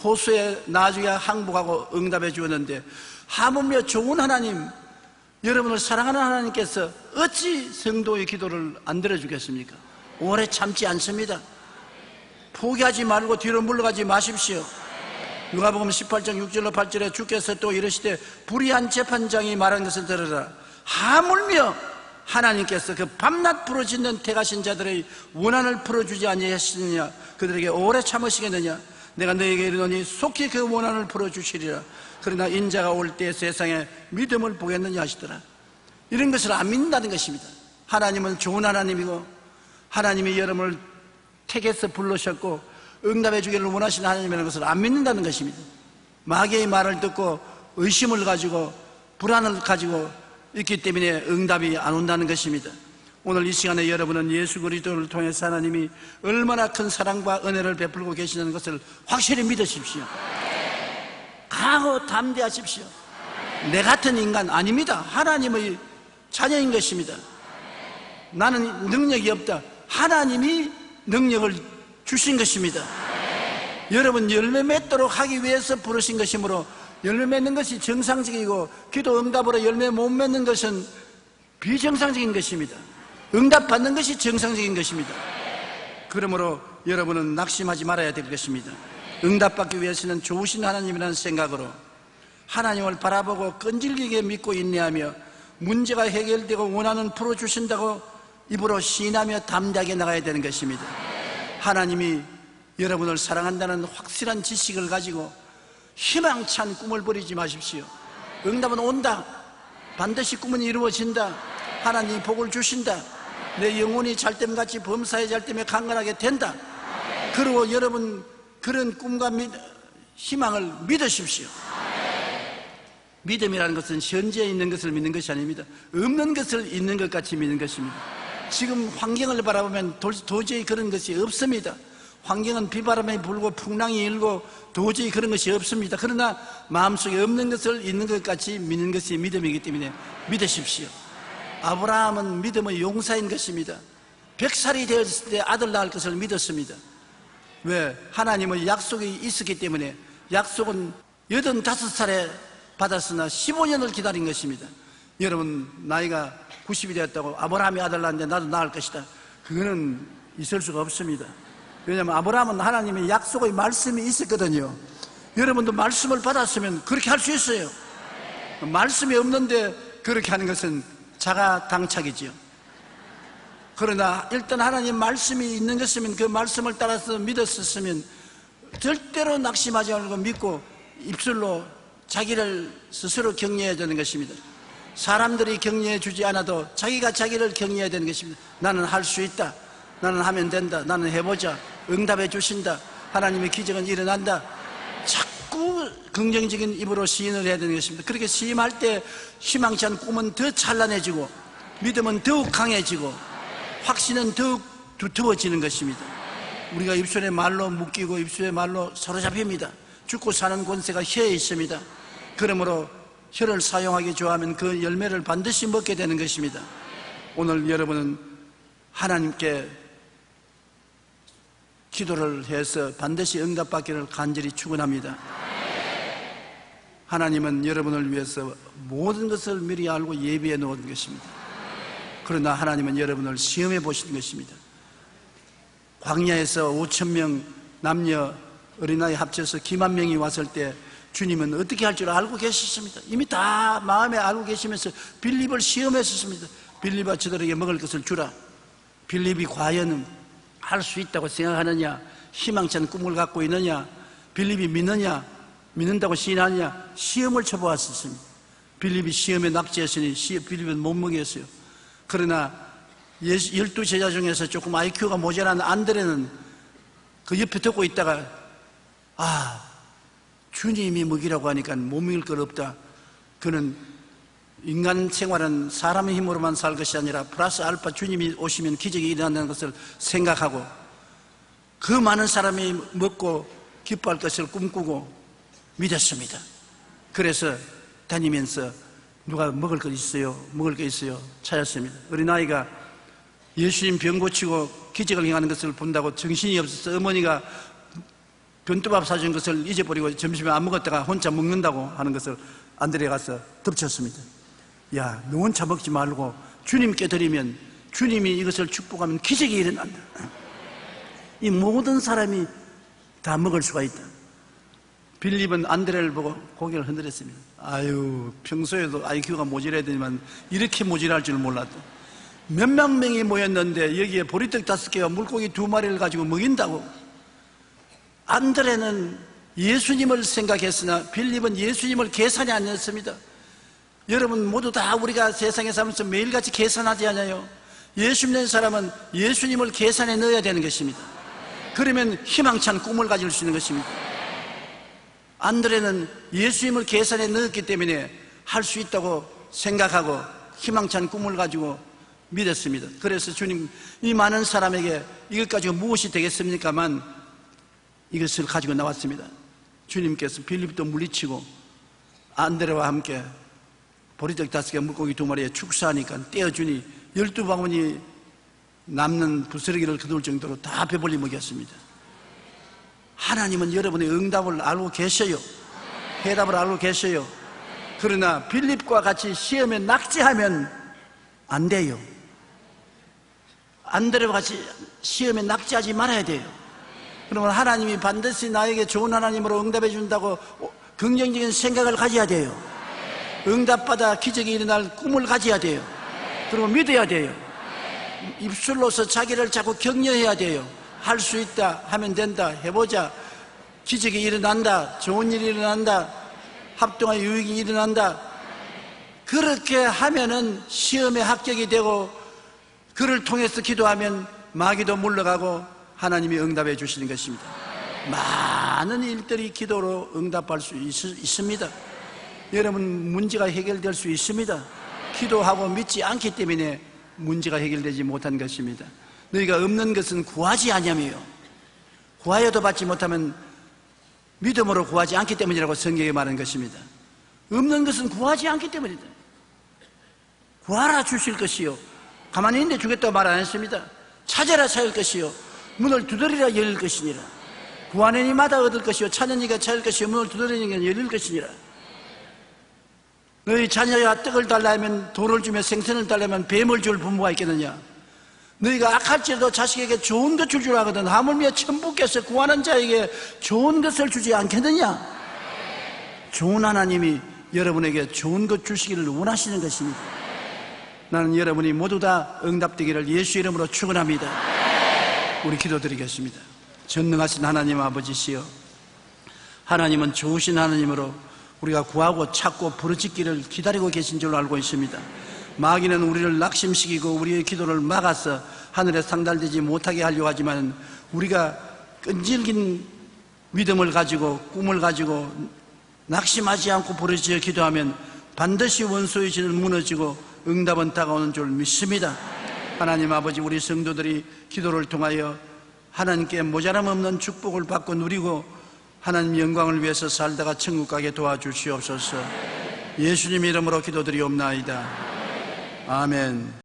호소에 나중에 항복하고 응답해 주었는데 하물며 좋은 하나님, 여러분을 사랑하는 하나님께서 어찌 성도의 기도를 안 들어주겠습니까? 오래 참지 않습니다. 포기하지 말고 뒤로 물러가지 마십시오. 누가복음 18장 6절로 8절에 주께서 또 이르시되 불의한 재판장이 말한 것을 들으라. 하물며 하나님께서 그 밤낮 부르짖는 택하신 자들의 원한을 풀어주지 아니하시느냐? 그들에게 오래 참으시겠느냐? 내가 너에게 이르노니 속히 그 원한을 풀어주시리라. 그러나 인자가 올 때 세상에 믿음을 보겠느냐 하시더라. 이런 것을 안 믿는다는 것입니다. 하나님은 좋은 하나님이고 하나님이 여러분을 택해서 부르셨고 응답해 주기를 원하시는 하나님이라는 것을 안 믿는다는 것입니다. 마귀의 말을 듣고 의심을 가지고 불안을 가지고 있기 때문에 응답이 안 온다는 것입니다. 오늘 이 시간에 여러분은 예수 그리스도를 통해서 하나님이 얼마나 큰 사랑과 은혜를 베풀고 계시는 것을 확실히 믿으십시오. 강하고 담대하십시오. 내 같은 인간 아닙니다. 하나님의 자녀인 것입니다. 나는 능력이 없다. 하나님이 능력을 주신 것입니다. 여러분 열매 맺도록 하기 위해서 부르신 것이므로 열매 맺는 것이 정상적이고 기도 응답으로 열매 못 맺는 것은 비정상적인 것입니다. 응답 받는 것이 정상적인 것입니다. 그러므로 여러분은 낙심하지 말아야 될 것입니다. 응답 받기 위해서는 좋으신 하나님이라는 생각으로 하나님을 바라보고 끈질기게 믿고 인내하며 문제가 해결되고 원하는 풀어주신다고 입으로 시인하며 담대하게 나가야 되는 것입니다. 하나님이 여러분을 사랑한다는 확실한 지식을 가지고 희망찬 꿈을 버리지 마십시오. 응답은 온다. 반드시 꿈은 이루어진다. 하나님이 복을 주신다. 내 영혼이 잘됨같이 범사에 잘됨에 강건하게 된다. 그리고 여러분 그런 꿈과 희망을 믿으십시오. 믿음이라는 것은 현재에 있는 것을 믿는 것이 아닙니다. 없는 것을 있는 것 같이 믿는 것입니다. 지금 환경을 바라보면 도저히 그런 것이 없습니다. 환경은 비바람이 불고 풍랑이 일고 도저히 그런 것이 없습니다. 그러나 마음속에 없는 것을 있는 것 같이 믿는 것이 믿음이기 때문에 믿으십시오. 아브라함은 믿음의 용사인 것입니다. 100살이 되었을 때 아들 낳을 것을 믿었습니다. 왜? 하나님의 약속이 있었기 때문에. 약속은 85살에 받았으나 15년을 기다린 것입니다. 여러분 나이가 90이 되었다고 아브라함이 아들 낳았는데 나도 낳을 것이다, 그거는 있을 수가 없습니다. 왜냐하면 아브라함은 하나님의 약속의 말씀이 있었거든요. 여러분도 말씀을 받았으면 그렇게 할 수 있어요. 말씀이 없는데 그렇게 하는 것은 자가당착이지요. 그러나 일단 하나님 말씀이 있는 것이면 그 말씀을 따라서 믿었었으면 절대로 낙심하지 말고 믿고 입술로 자기를 스스로 격려해야 되는 것입니다. 사람들이 격려해 주지 않아도 자기가 자기를 격려해야 되는 것입니다. 나는 할 수 있다. 나는 하면 된다. 나는 해보자. 응답해 주신다. 하나님의 기적은 일어난다. 자꾸 긍정적인 입으로 시인을 해야 되는 것입니다. 그렇게 시임할 때 희망치 않은 꿈은 더 찬란해지고 믿음은 더욱 강해지고 확신은 더욱 두터워지는 것입니다. 우리가 입술에 말로 묶이고 입술에 말로 사로잡힙니다. 죽고 사는 권세가 혀에 있습니다. 그러므로 혀를 사용하기 좋아하면 그 열매를 반드시 먹게 되는 것입니다. 오늘 여러분은 하나님께 기도를 해서 반드시 응답받기를 간절히 축원합니다. 하나님은 여러분을 위해서 모든 것을 미리 알고 예비해 놓은 것입니다. 그러나 하나님은 여러분을 시험해 보시는 것입니다. 광야에서 5,000명 남녀 어린아이 합쳐서 기만 명이 왔을 때 주님은 어떻게 할 줄 알고 계셨습니다. 이미 다 마음에 알고 계시면서 빌립을 시험했었습니다. 빌립아, 저들에게 먹을 것을 주라. 빌립이 과연 할 수 있다고 생각하느냐, 희망찬 꿈을 갖고 있느냐, 빌립이 믿느냐, 믿는다고 시인하느냐, 시험을 쳐보았었습니다. 빌립이 시험에 낙제했으니 빌립은 못 먹였어요. 그러나 12제자 중에서 조금 IQ가 모자란 안드레는 그 옆에 듣고 있다가 주님이 먹이라고 하니까 못 먹일 것 없다. 그는 인간 생활은 사람의 힘으로만 살 것이 아니라 플러스 알파 주님이 오시면 기적이 일어난다는 것을 생각하고 그 많은 사람이 먹고 기뻐할 것을 꿈꾸고 믿었습니다. 그래서 다니면서 누가 먹을 것 있어요? 먹을 것 있어요? 찾았습니다. 어린아이가 예수님 병 고치고 기적을 행하는 것을 본다고 정신이 없어서 어머니가 변두밥 사준 것을 잊어버리고 점심에 안 먹었다가 혼자 먹는다고 하는 것을 안드레가 가서 덮쳤습니다. 야, 너 혼자 먹지 말고 주님께 드리면 주님이 이것을 축복하면 기적이 일어난다. 이 모든 사람이 다 먹을 수가 있다. 빌립은 안드레를 보고 고개를 흔들었습니다. 아유, 평소에도 IQ가 모자라더니만 이렇게 모자랄 줄 몰랐다. 몇만 명이 모였는데 여기에 보리떡 5개와 물고기 2마리를 가지고 먹인다고. 안드레는 예수님을 생각했으나 빌립은 예수님을 계산이 아니었습니다. 여러분 모두 다 우리가 세상에 살면서 매일같이 계산하지 않아요? 예수 믿는 사람은 예수님을 계산에 넣어야 되는 것입니다. 그러면 희망찬 꿈을 가질 수 있는 것입니다. 안드레는 예수님을 계산에 넣었기 때문에 할 수 있다고 생각하고 희망찬 꿈을 가지고 믿었습니다. 그래서 주님, 이 많은 사람에게 이것 가지고 무엇이 되겠습니까만 이것을 가지고 나왔습니다. 주님께서 빌립도 물리치고 안드레와 함께 보리떡 5개 물고기 2마리에 축사하니까 떼어주니 12바구니 남는 부스러기를 거둘 정도로 다 배불리 먹였습니다. 하나님은 여러분의 응답을 알고 계셔요. 해답을 알고 계셔요. 그러나 빌립과 같이 시험에 낙제하면 안 돼요. 안드레와 같이 시험에 낙제하지 말아야 돼요. 그러면 하나님이 반드시 나에게 좋은 하나님으로 응답해 준다고 긍정적인 생각을 가져야 돼요. 응답받아 기적이 일어날 꿈을 가져야 돼요. 그리고 믿어야 돼요. 입술로서 자기를 자꾸 격려해야 돼요. 할 수 있다, 하면 된다, 해보자, 기적이 일어난다, 좋은 일이 일어난다, 합동의 유익이 일어난다. 그렇게 하면은 시험에 합격이 되고 그를 통해서 기도하면 마귀도 물러가고 하나님이 응답해 주시는 것입니다. 많은 일들이 기도로 응답할 수 있습니다. 여러분 문제가 해결될 수 있습니다. 기도하고 믿지 않기 때문에 문제가 해결되지 못한 것입니다. 너희가 없는 것은 구하지 아니함이요, 구하여도 받지 못하면 믿음으로 구하지 않기 때문이라고 성경에 말한 것입니다. 없는 것은 구하지 않기 때문이다. 구하라 주실 것이요, 가만히 있는데 주겠다고 말 안 했습니다. 찾아라 찾을 것이요, 문을 두드리라 열릴 것이니라. 구하는 이마다 얻을 것이요, 찾는 이가 찾을 것이요, 문을 두드리는 이가 열릴 것이니라. 너희 자녀가 떡을 달라면 돌을 주며 생선을 달라면 뱀을 줄 부모가 있겠느냐? 너희가 악할지라도 자식에게 좋은 것 줄 줄 알거든 하물며 천부께서 구하는 자에게 좋은 것을 주지 않겠느냐? 좋은 하나님이 여러분에게 좋은 것 주시기를 원하시는 것입니다. 나는 여러분이 모두 다 응답되기를 예수 이름으로 축원합니다. 우리 기도드리겠습니다. 전능하신 하나님 아버지시여, 하나님은 좋으신 하나님으로 우리가 구하고 찾고 부르짖기를 기다리고 계신 줄로 알고 있습니다. 마귀는 우리를 낙심시키고 우리의 기도를 막아서 하늘에 상달되지 못하게 하려고 하지만 우리가 끈질긴 믿음을 가지고 꿈을 가지고 낙심하지 않고 부르짖어 기도하면 반드시 원수의 진은 무너지고 응답은 다가오는 줄 믿습니다. 하나님 아버지, 우리 성도들이 기도를 통하여 하나님께 모자람 없는 축복을 받고 누리고 하나님 영광을 위해서 살다가 천국 가게 도와주시옵소서. 예수님 이름으로 기도드리옵나이다. 아멘.